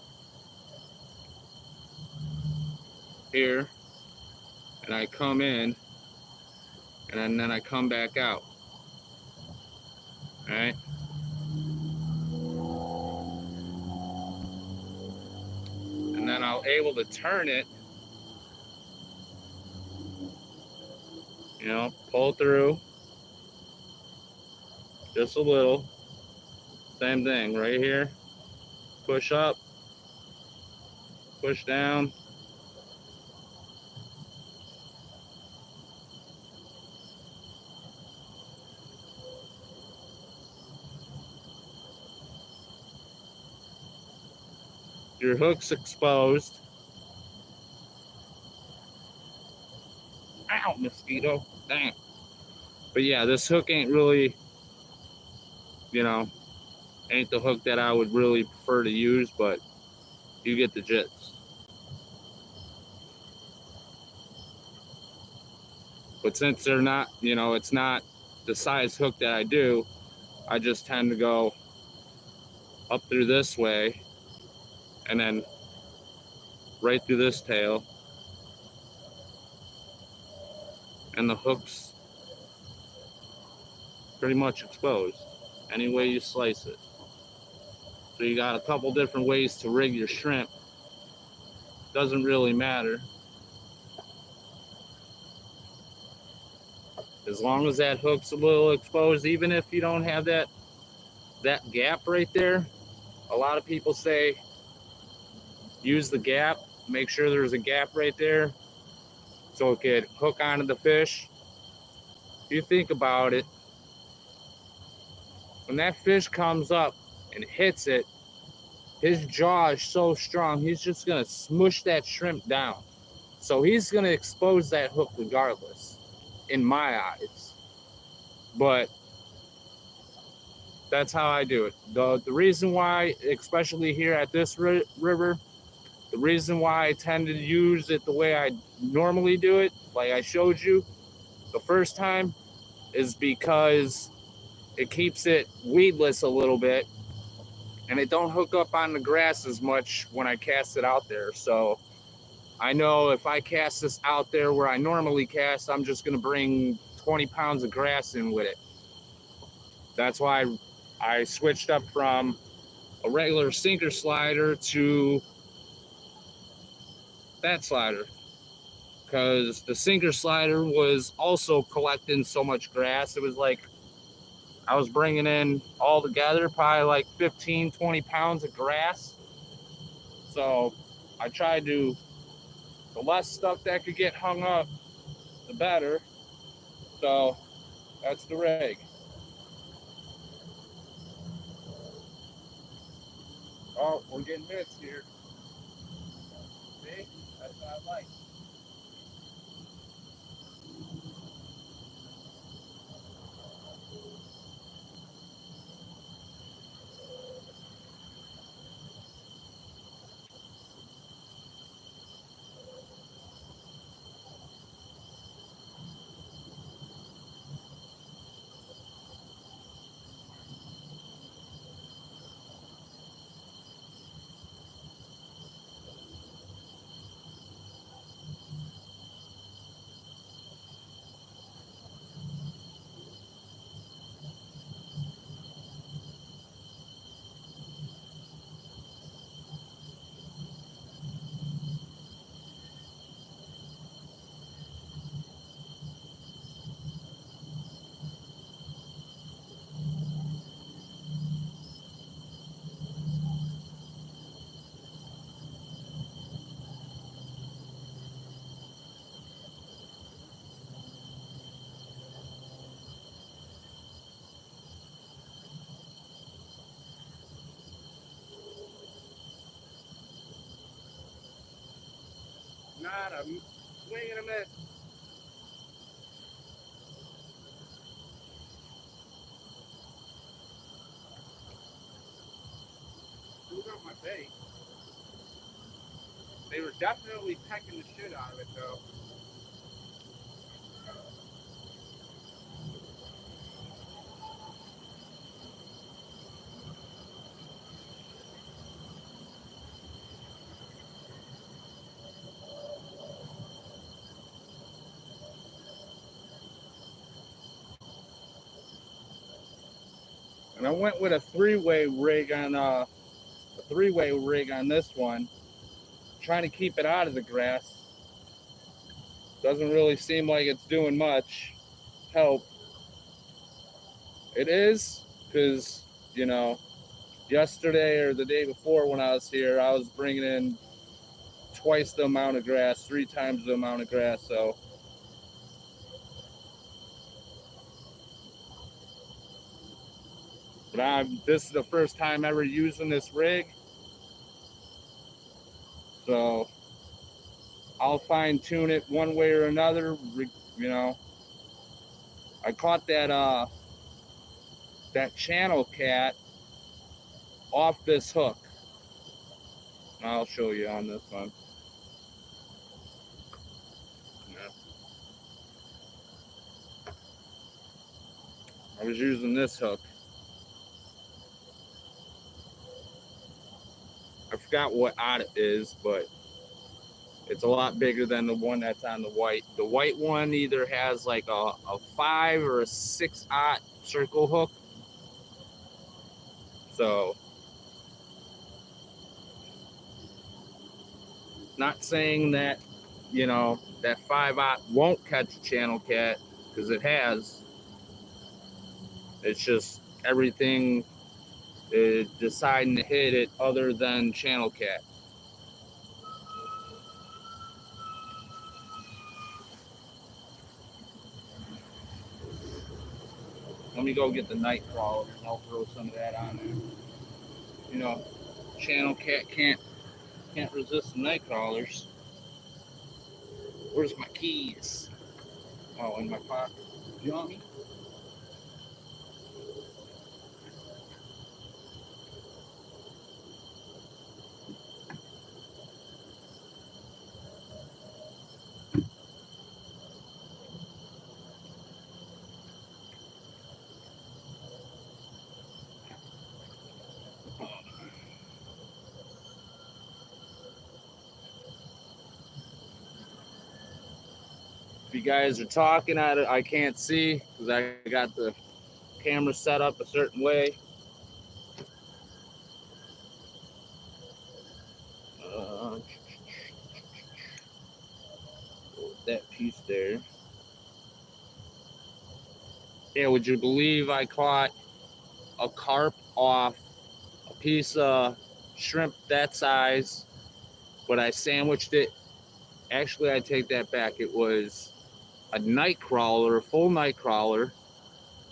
here, and I come in, and then I come back out. All right. And then I'll able to turn it, pull through just a little. Same thing right here. Push up, push down. Your hook's exposed. Ow, mosquito. Dang. But yeah, this hook ain't really, you know, ain't the hook that I would really prefer to use, but you get the gist. But since they're not, it's not the size hook that I do, I just tend to go up through this way and then right through this tail, and the hook's pretty much exposed any way you slice it. So you got a couple different ways to rig your shrimp. Doesn't really matter. As long as that hook's a little exposed, even if you don't have that gap right there. A lot of people say use the gap, make sure there's a gap right there so it could hook onto the fish. If you think about it, when that fish comes up and hits it, his jaw is so strong, he's just gonna smush that shrimp down. So he's gonna expose that hook regardless, in my eyes. But that's how I do it. The reason why, especially here at this river, the reason why I tend to use it the way I normally do it, like I showed you the first time, is because it keeps it weedless a little bit and it don't hook up on the grass as much when I cast it out there. So I know if I cast this out there where I normally cast, I'm just going to bring 20 pounds of grass in with it. That's why I switched up from a regular sinker slider to that slider, because the sinker slider was also collecting so much grass. It was like I was bringing in all together probably like 15, 20 pounds of grass. So I tried to, the less stuff that could get hung up, the better. So that's the rig. Oh, we're getting missed here. See? That's what I like. Not a swing and a miss. Who got my bait? They were definitely pecking the shit out of it though. And I went with a three-way rig on this one, trying to keep it out of the grass. Doesn't really seem like it's doing much help. It is, because, you know, Yesterday or the day before when I was here, I was bringing in twice the amount of grass, 3 times the amount of grass. So, but this is the first time ever using this rig. So I'll fine tune it one way or another. You know, I caught that channel cat off this hook. I'll show you on this one. Yeah. I was using this hook. I forgot what odd it is, but it's a lot bigger than the one that's on the white. The white one either has like a 5 or a 6/0 circle hook. So, not saying that, you know, that 5/0 won't catch a channel cat, because it has. It's just everything is deciding to hit it other than channel cat. Let me go get the night crawler and I'll throw some of that on there. You know, channel cat can't resist the night crawlers. Where's my keys? Oh, in my pocket. You want me? If you guys are talking at it, I can't see because I got the camera set up a certain way. That piece there. Yeah, would you believe I caught a carp off a piece of shrimp that size, but I sandwiched it? Actually, I take that back. It was a night crawler, a full night crawler.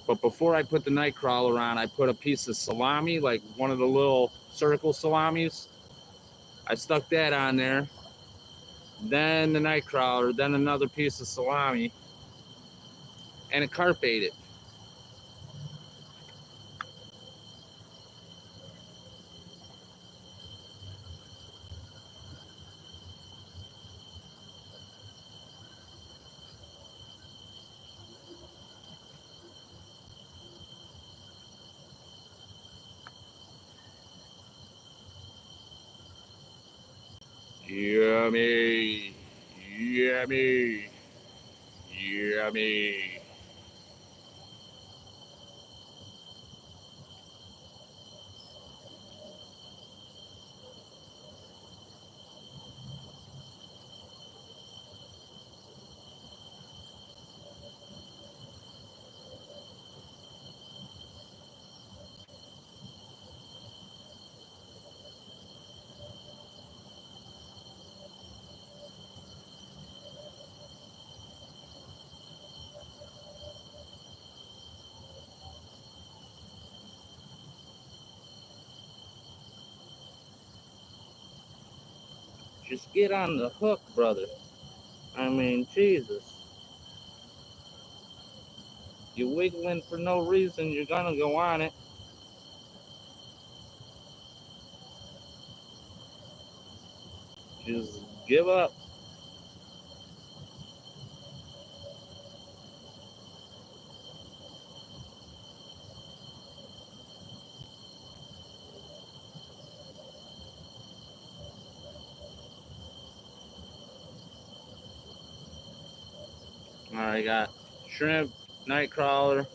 But before I put the night crawler on, I put a piece of salami, like one of the little circle salamis. I stuck that on there. Then the night crawler, then another piece of salami, and a carp ate it. Yummy, yummy, yummy. Just get on the hook, brother. I mean, Jesus. You're wiggling for no reason. You're gonna go on it. Just give up. All right, I got shrimp, night crawler.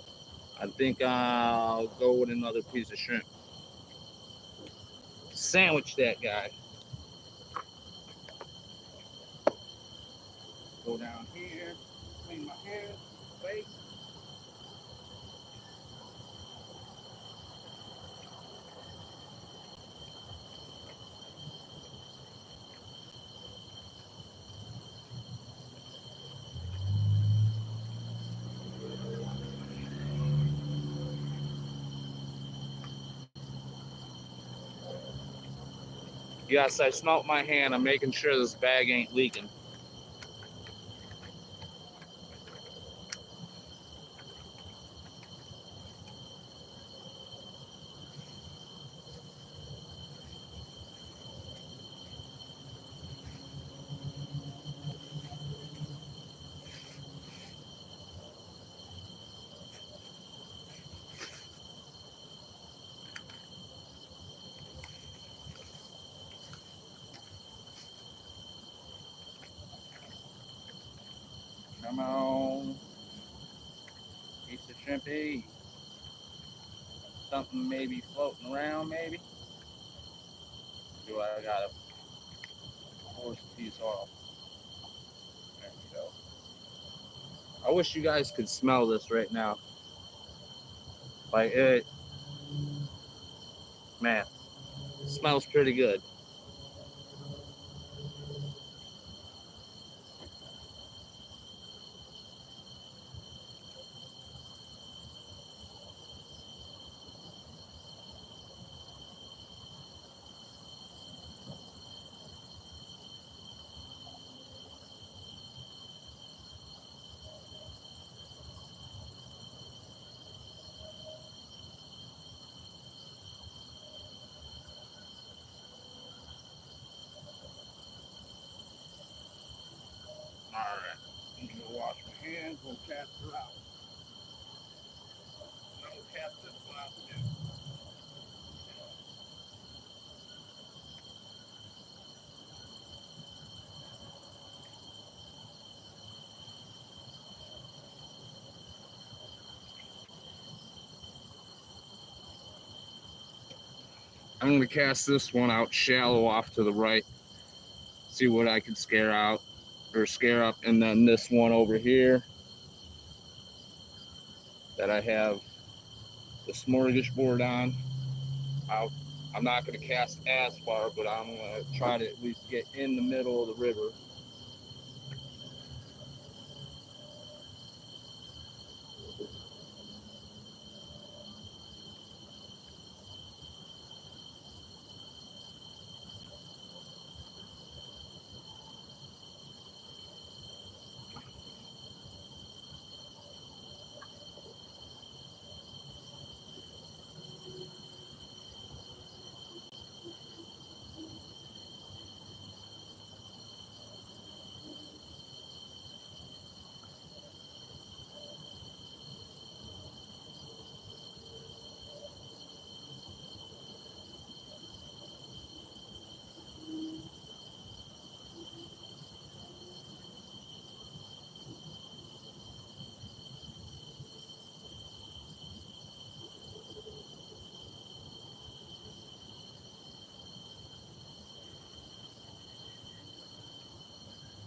I think I'll go with another piece of shrimp. Sandwich that guy. Go down here, clean my hands, face. Yes, I smelt my hand. I'm making sure this bag ain't leaking. Come on. Piece of shrimpy. Something maybe floating around, maybe. Do I gotta force a piece off? There we go. I wish you guys could smell this right now. Like it, man, it smells pretty good. All right, I'm gonna wash my hands. We'll cast her out. No, cast this one out too. I'm gonna cast this one out shallow off to the right. See what I can scare out or scare up, and then this one over here that I have the smorgasbord on. I'll, I'm not gonna cast as far, but I'm gonna try to at least get in the middle of the river.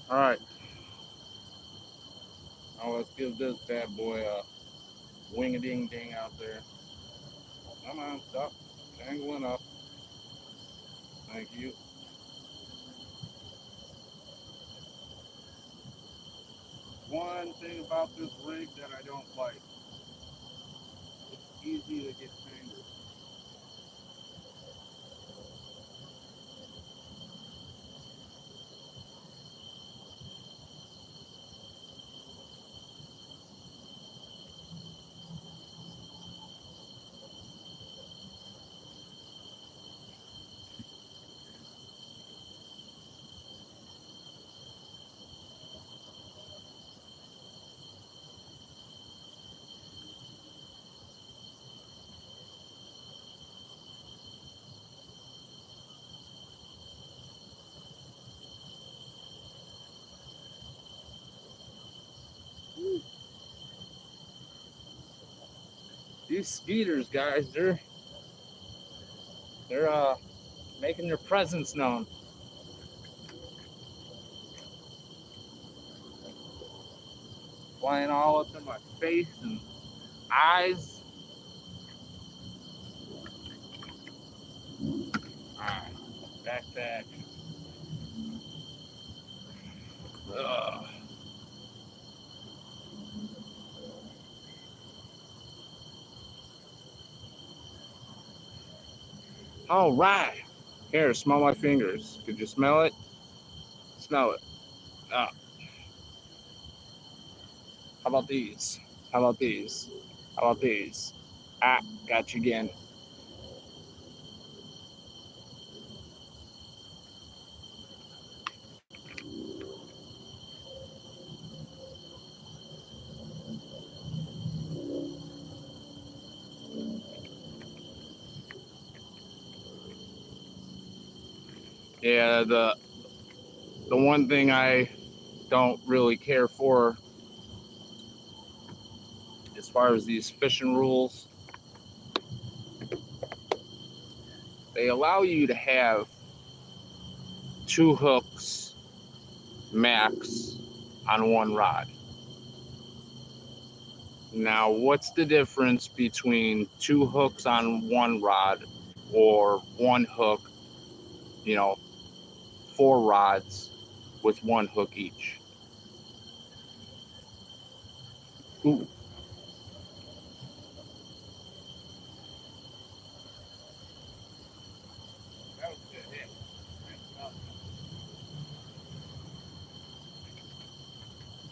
All right, now let's give this bad boy a wing-a-ding-ding out there. Come on, stop tangling up. Thank you. One thing about this rig that I don't like, it's easy to get tangled. These skeeters, guys, they're making their presence known. Flying all up in my face and eyes. Alright, back to action. Ugh. All right. Here, smell my fingers. Could you smell it? Smell it. Ah, how about these? How about these? How about these? Ah, got you again. Yeah, the one thing I don't really care for as far as these fishing rules, they allow you to have two hooks max on one rod. Now, what's the difference between two hooks on one rod or one hook, you know, four rods with one hook each? Ooh, that was a good hit.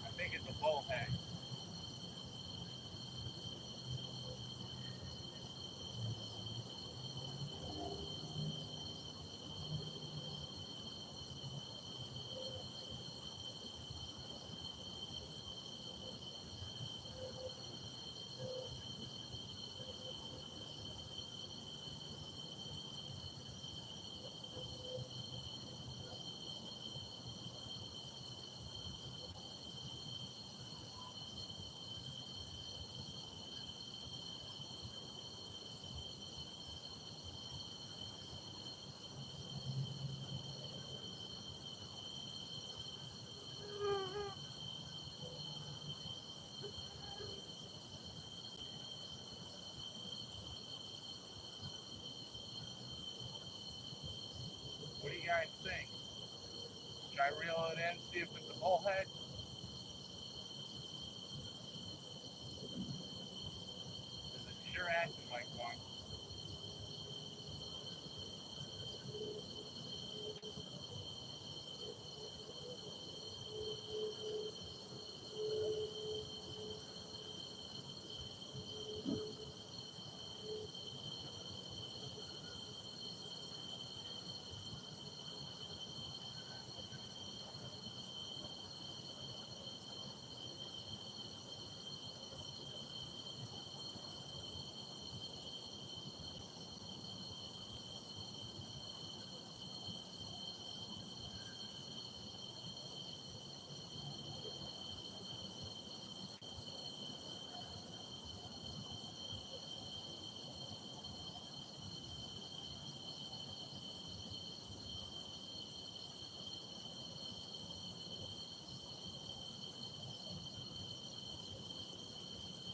I think it's a bullhead. What do you guys think? Should I reel it in, see if it's a bullhead? Because it's sure acting like one.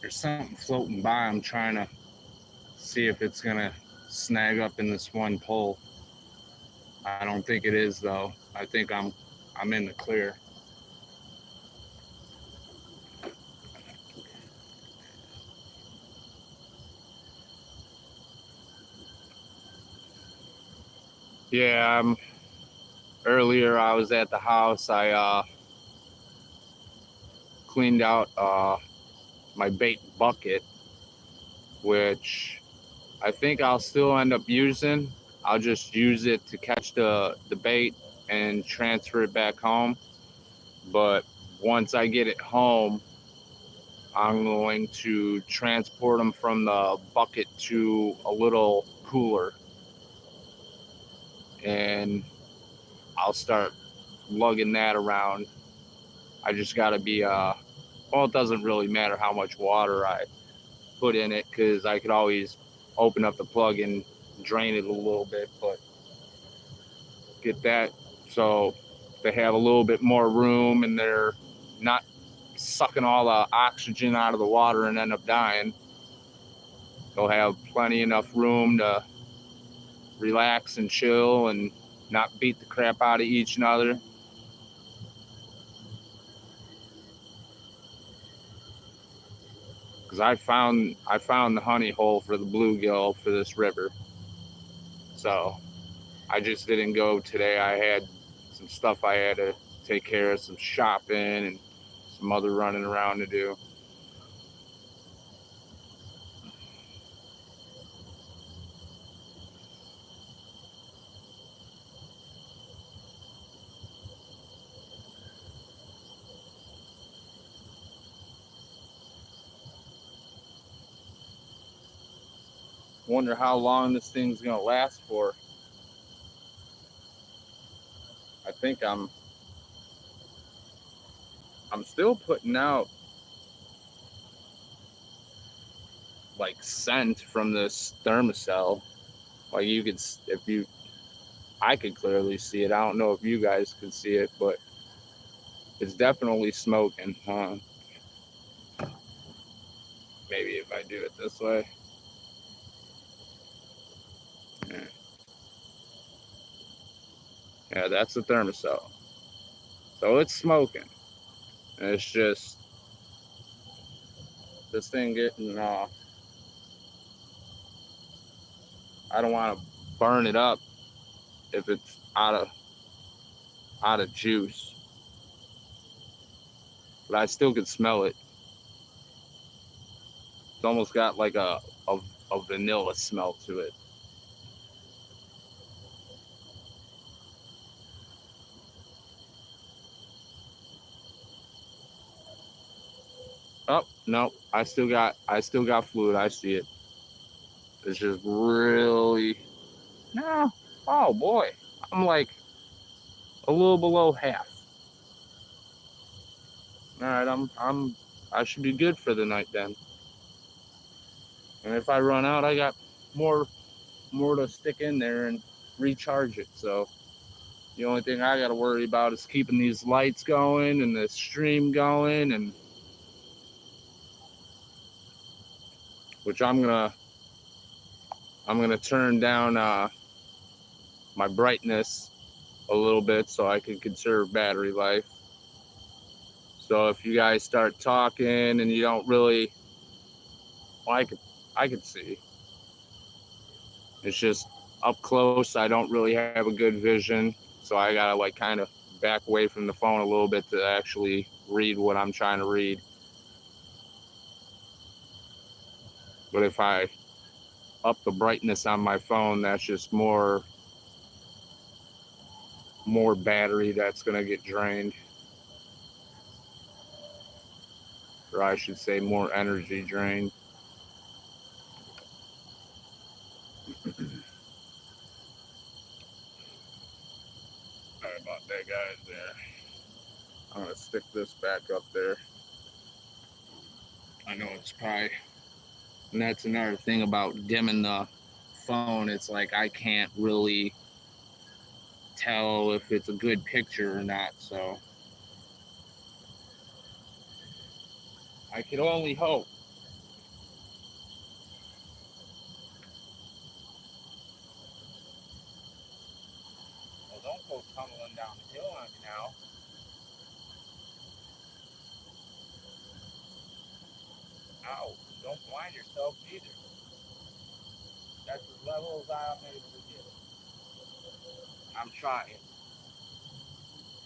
There's something floating by. I'm trying to see if it's gonna snag up in this one pole. I don't think it is though. I think I'm in the clear. Yeah, earlier I was at the house. I cleaned out my bait bucket, which I think I'll still end up using. I'll just use it to catch the bait and transfer it back home. But once I get it home, I'm going to transport them from the bucket to a little cooler, and I'll start lugging that around. I just got to be well, it doesn't really matter how much water I put in it because I could always open up the plug and drain it a little bit, but get that so they have a little bit more room and they're not sucking all the oxygen out of the water and end up dying. They'll have plenty enough room to relax and chill and not beat the crap out of each other. Because I found the honey hole for the bluegill for this river. So I just didn't go today. I had some stuff I had to take care of, some shopping and some other running around to do. Wonder how long this thing's gonna last for. I think I'm still putting out like scent from this thermocell. Like you could, if you, I could clearly see it. I don't know if you guys could see it, but it's definitely smoking. Maybe if I do it this way. Yeah, yeah, that's the thermocell. So it's smoking. And it's just this thing getting. I don't want to burn it up if it's out of juice, but I still could smell it. It's almost got like a vanilla smell to it. Oh no, I still got fluid. I see it. It's just really no. Oh boy, I'm like a little below half. All right, I should be good for the night then. And if I run out, I got more more to stick in there and recharge it. So the only thing I got to worry about is keeping these lights going and the stream going, and which I'm gonna turn down my brightness a little bit so I can conserve battery life. So if you guys start talking and you don't really, well, I could see. It's just up close. I don't really have a good vision, so I gotta like kind of back away from the phone a little bit to actually read what I'm trying to read. But if I up the brightness on my phone, that's just more battery that's gonna get drained, or I should say more energy drained. Sorry about that, guys. There, I'm gonna stick this back up there. I know it's probably, and that's another thing about dimming the phone. It's like I can't really tell if it's a good picture or not. So I can only hope. Well, don't go tumbling down the hill on me now. Ow! Don't blind yourself either. That's as level as I'm able to get. I'm trying.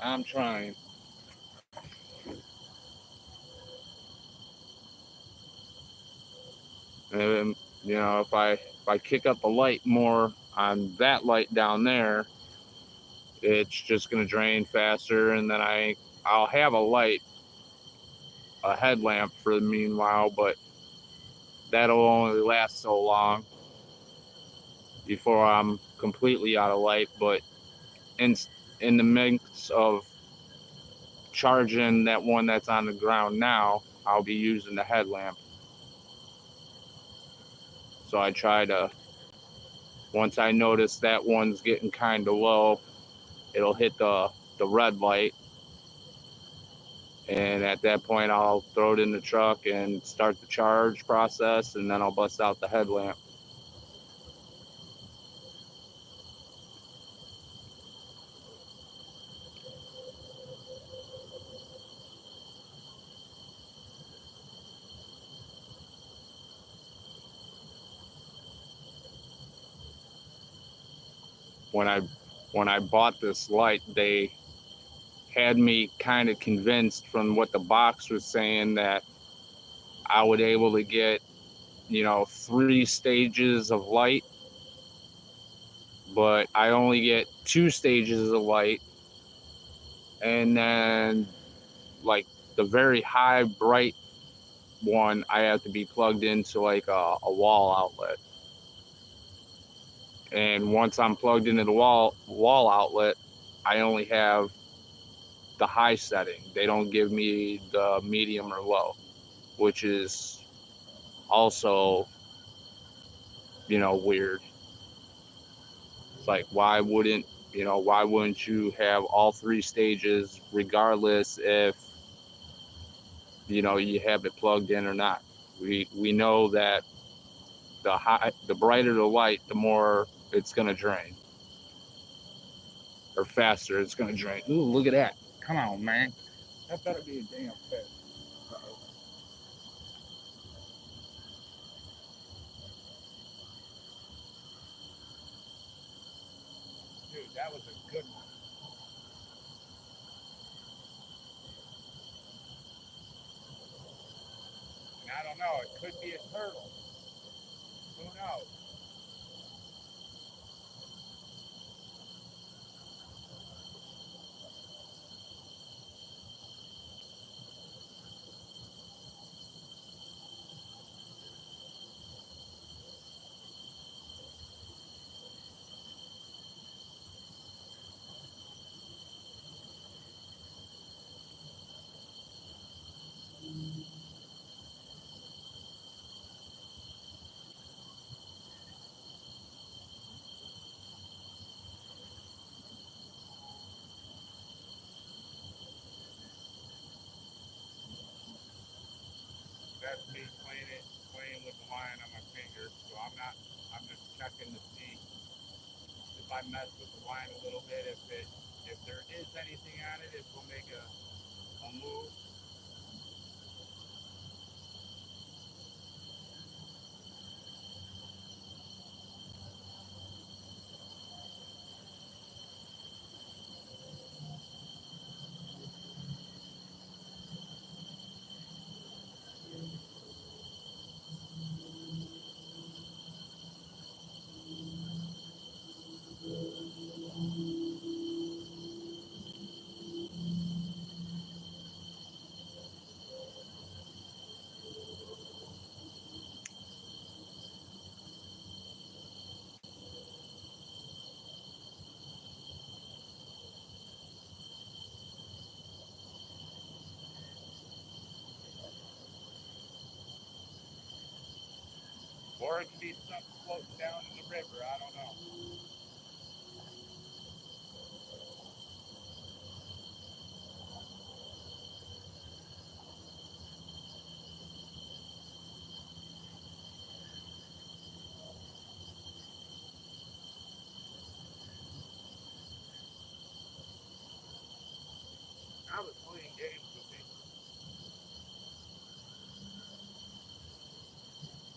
I'm trying. And if I kick up the light more on that light down there, it's just gonna drain faster, and then I'll have a headlamp for the meanwhile, but that'll only last so long before I'm completely out of light. But in in the mix of charging that one that's on the ground now, I'll be using the headlamp. So I try to, once I notice that one's getting kind of low, it'll hit the red light, and at that point I'll throw it in the truck and start the charge process, and then I'll bust out the headlamp. when I bought this light, they had me kind of convinced from what the box was saying that I would able to get, 3 stages of light, but I only get 2 stages of light, and then like the very high bright one, I have to be plugged into like a wall outlet. And once I'm plugged into the wall outlet, I only have the high setting. They don't give me the medium or low, which is also, weird. It's like, why wouldn't you have all 3 stages regardless if, you have it plugged in or not? We know that the brighter the light, the more it's gonna drain, or faster it's gonna drain. Ooh, look at that! Come on, man. That better be a damn fish. Dude, that was a good one. And I don't know, it could be a turtle. Who knows? That's me playing with the line on my fingers. So I'm just checking to see if I mess with the line a little bit, if there is anything on it, if we'll make a move. Or it could be something floating down in the river. I don't know. I was playing games with me.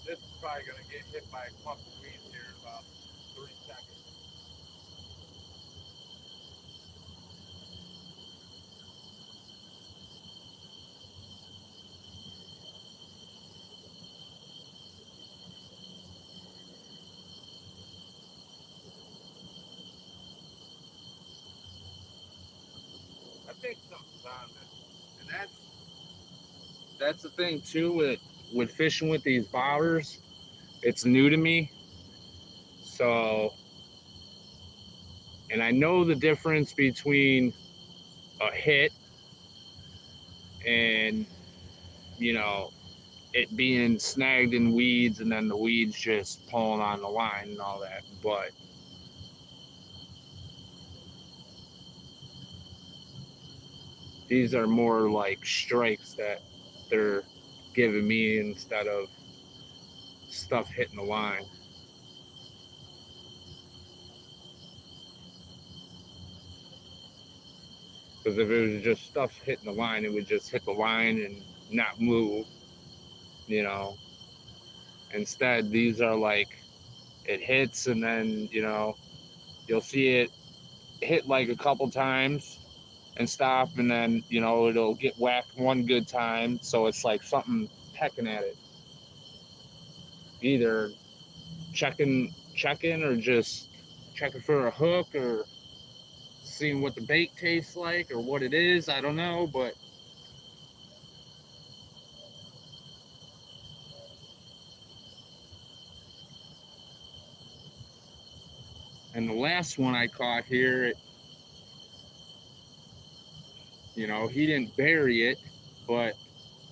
This is probably going to get hit by a couple weeds here in about 3 seconds. I think something's on this. And that's the thing too with fishing with these bobbers. It's new to me. So, and I know the difference between a hit and, you know, it being snagged in weeds and then the weeds just pulling on the line and all that. But these are more like strikes that they're giving me instead of stuff hitting the line. Because if it was just stuff hitting the line, it would just hit the line and not move, you know. Instead, these are like it hits and then, You'll see it hit like a couple times and stop, and then it'll get whacked one good time. So it's like something pecking at it, either checking or just checking for a hook or seeing what the bait tastes like or what it is. I don't know, but and the last one I caught here, he didn't bury it, but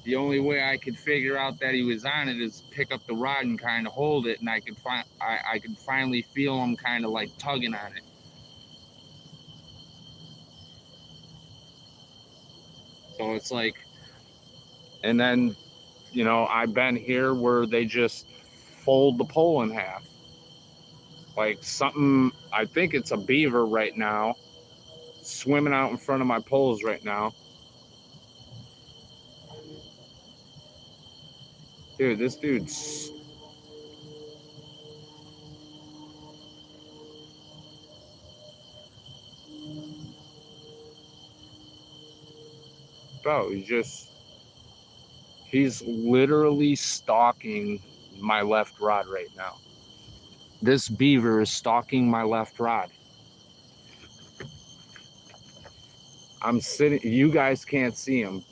the only way I could figure out that he was on it is pick up the rod and kind of hold it, and I could finally feel him kind of like tugging on it. So it's like, and then I've been here where they just fold the pole in half, like something. I think it's a beaver right now, swimming out in front of my poles right now. Dude, this dude's. Bro, he's literally stalking my left rod right now. This beaver is stalking my left rod. I'm sitting, you guys can't see him,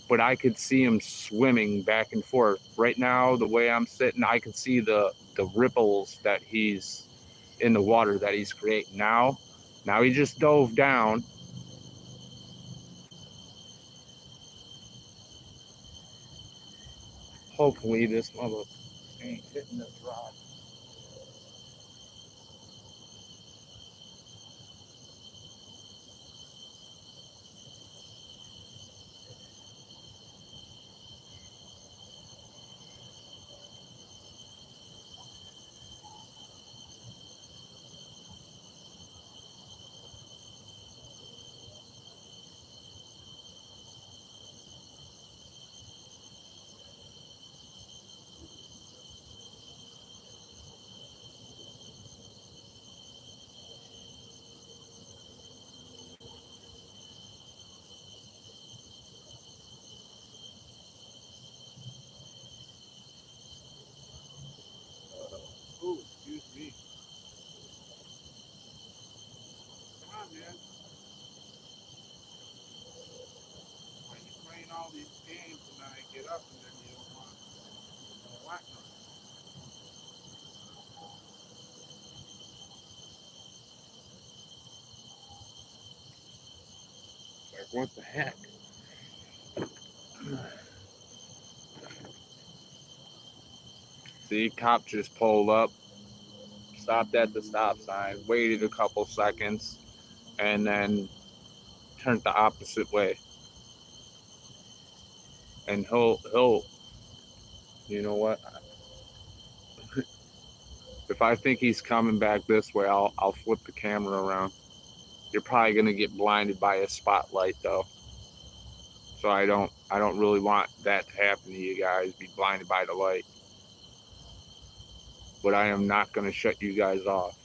but I could see him swimming back and forth. Right now, the way I'm sitting, I can see the ripples that he's in the water that he's creating. Now he just dove down. Hopefully this mother ain't hitting this rod. Oh, excuse me. Come on, man. Why you playing all these games and then I get up and then you don't want to watch them? Like, what the heck? See, cop just pulled up, stopped at the stop sign, waited a couple seconds, and then turned the opposite way. And he'll, you know what? If I think he's coming back this way, I'll flip the camera around. You're probably gonna get blinded by a spotlight though. So I don't really want that to happen to you guys, be blinded by the light. But I am not gonna shut you guys off.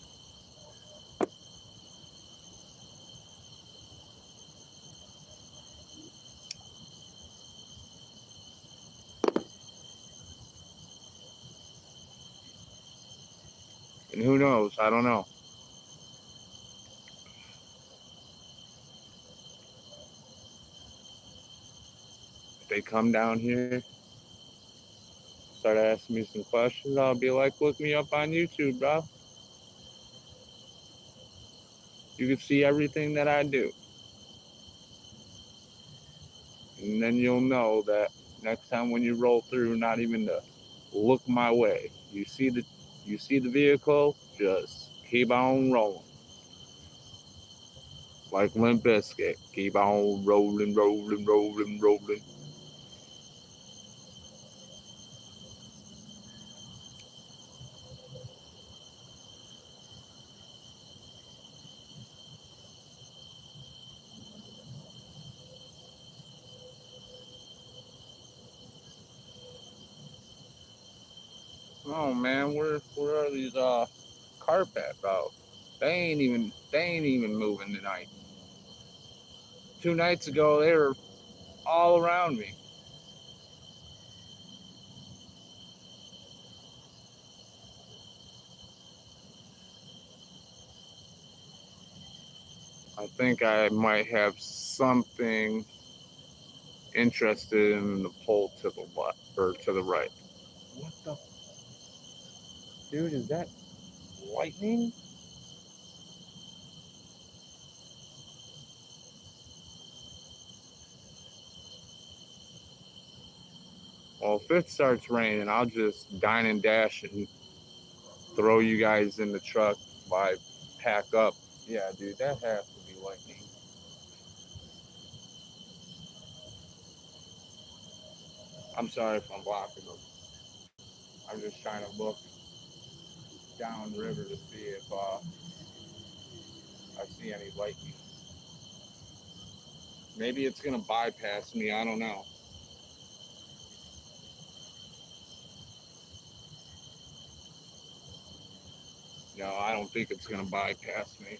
And who knows? I don't know. If they come down here, start asking me some questions, I'll be like, look me up on YouTube, bro. You can see everything that I do. And then you'll know that next time when you roll through, not even to look my way. You see the vehicle, just keep on rolling. Like Limp Bizkit. Keep on rolling, rolling, rolling, rolling. Oh man, where are these carp at, bro? They ain't even moving tonight. 2 nights ago, they were all around me. I think I might have something interested in the pole to the left or to the right. What the dude is that? Lightning? Well, if it starts raining, I'll just dine and dash and throw you guys in the truck while I pack up. Yeah, dude, that has to be lightning. I'm sorry if I'm blocking them. I'm just trying to look down river to see if I see any lightning. Maybe it's gonna bypass me. I don't know. No, I don't think it's gonna bypass me.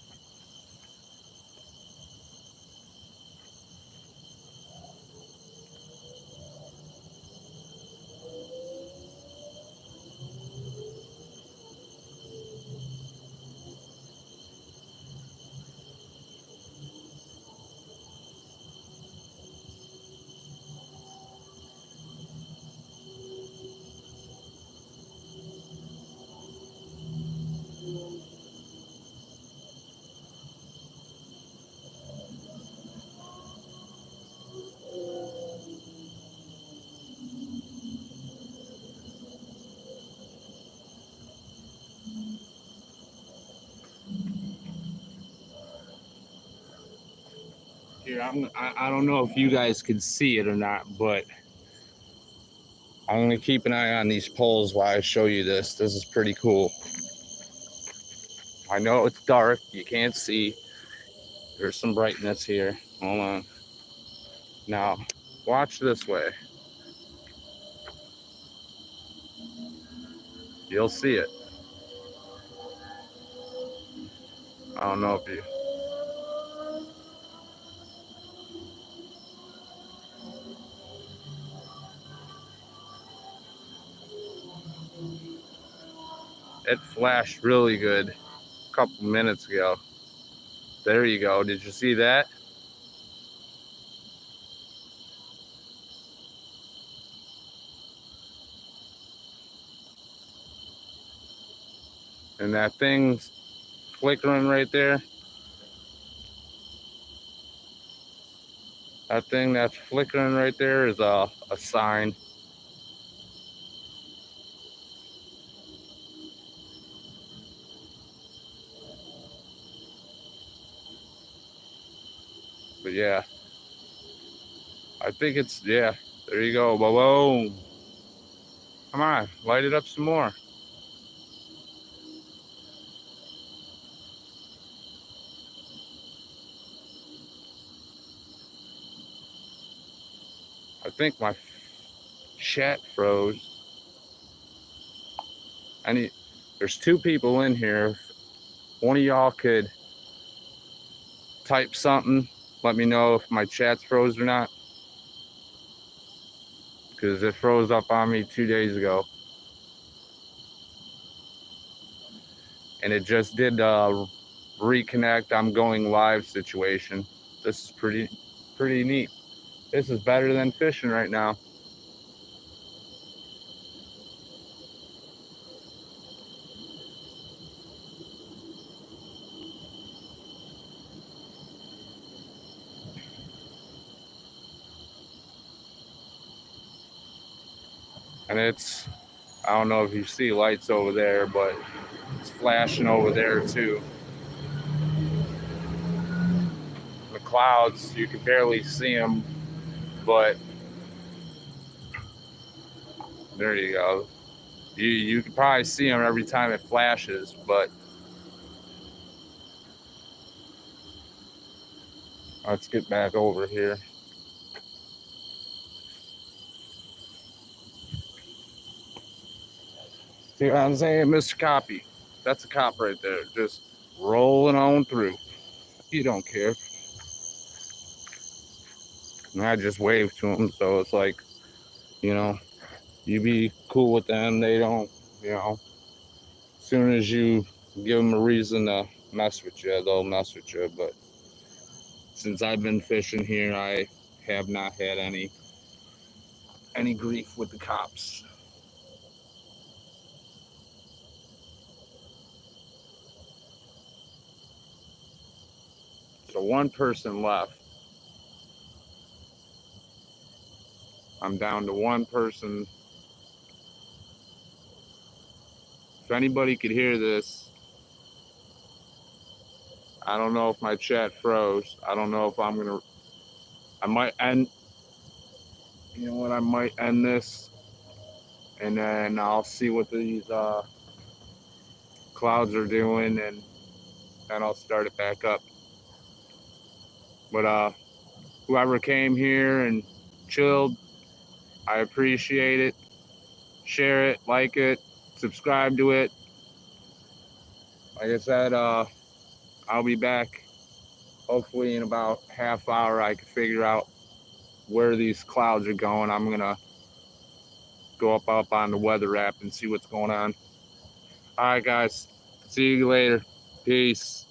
Here, I don't know if you guys can see it or not, but I'm gonna keep an eye on these poles while I show you this. This is pretty cool. I know it's dark, you can't see. There's some brightness here. Hold on. Now, watch this way. You'll see it. I don't know if you. It flashed really good a couple minutes ago. There you go. Did you see that? And that thing's flickering right there. That thing that's flickering right there is a sign. But yeah, I think it's, yeah, there you go. Whoa. Come on, light it up some more. I think my chat froze. There's two people in here. If one of y'all could type something, let me know if my chat's froze or not. Because it froze up on me 2 days ago. And it just did reconnect. I'm going live situation. This is pretty neat. This is better than fishing right now. And I don't know if you see lights over there, but it's flashing over there too. The clouds, you can barely see them, but there you go. You can probably see them every time it flashes, but let's get back over here. See what I'm saying, Mr. Copy? That's a cop right there. Just rolling on through. You don't care. And I just wave to them, so it's like, you know, you be cool with them, they don't, you know. As soon as you give them a reason to mess with you, they'll mess with you. But since I've been fishing here, I have not had any grief with the cops. So one person left. I'm down to one person. If anybody could hear this, I don't know if my chat froze. I don't know if I might end, you know what, I might end this and then I'll see what these clouds are doing and then I'll start it back up. But whoever came here and chilled, I appreciate it. Share it, like it, subscribe to it. Like I said, I'll be back hopefully in about half hour. I can figure out where these clouds are going. I'm gonna go up on the weather app and see what's going on. All right, guys. See you later. Peace.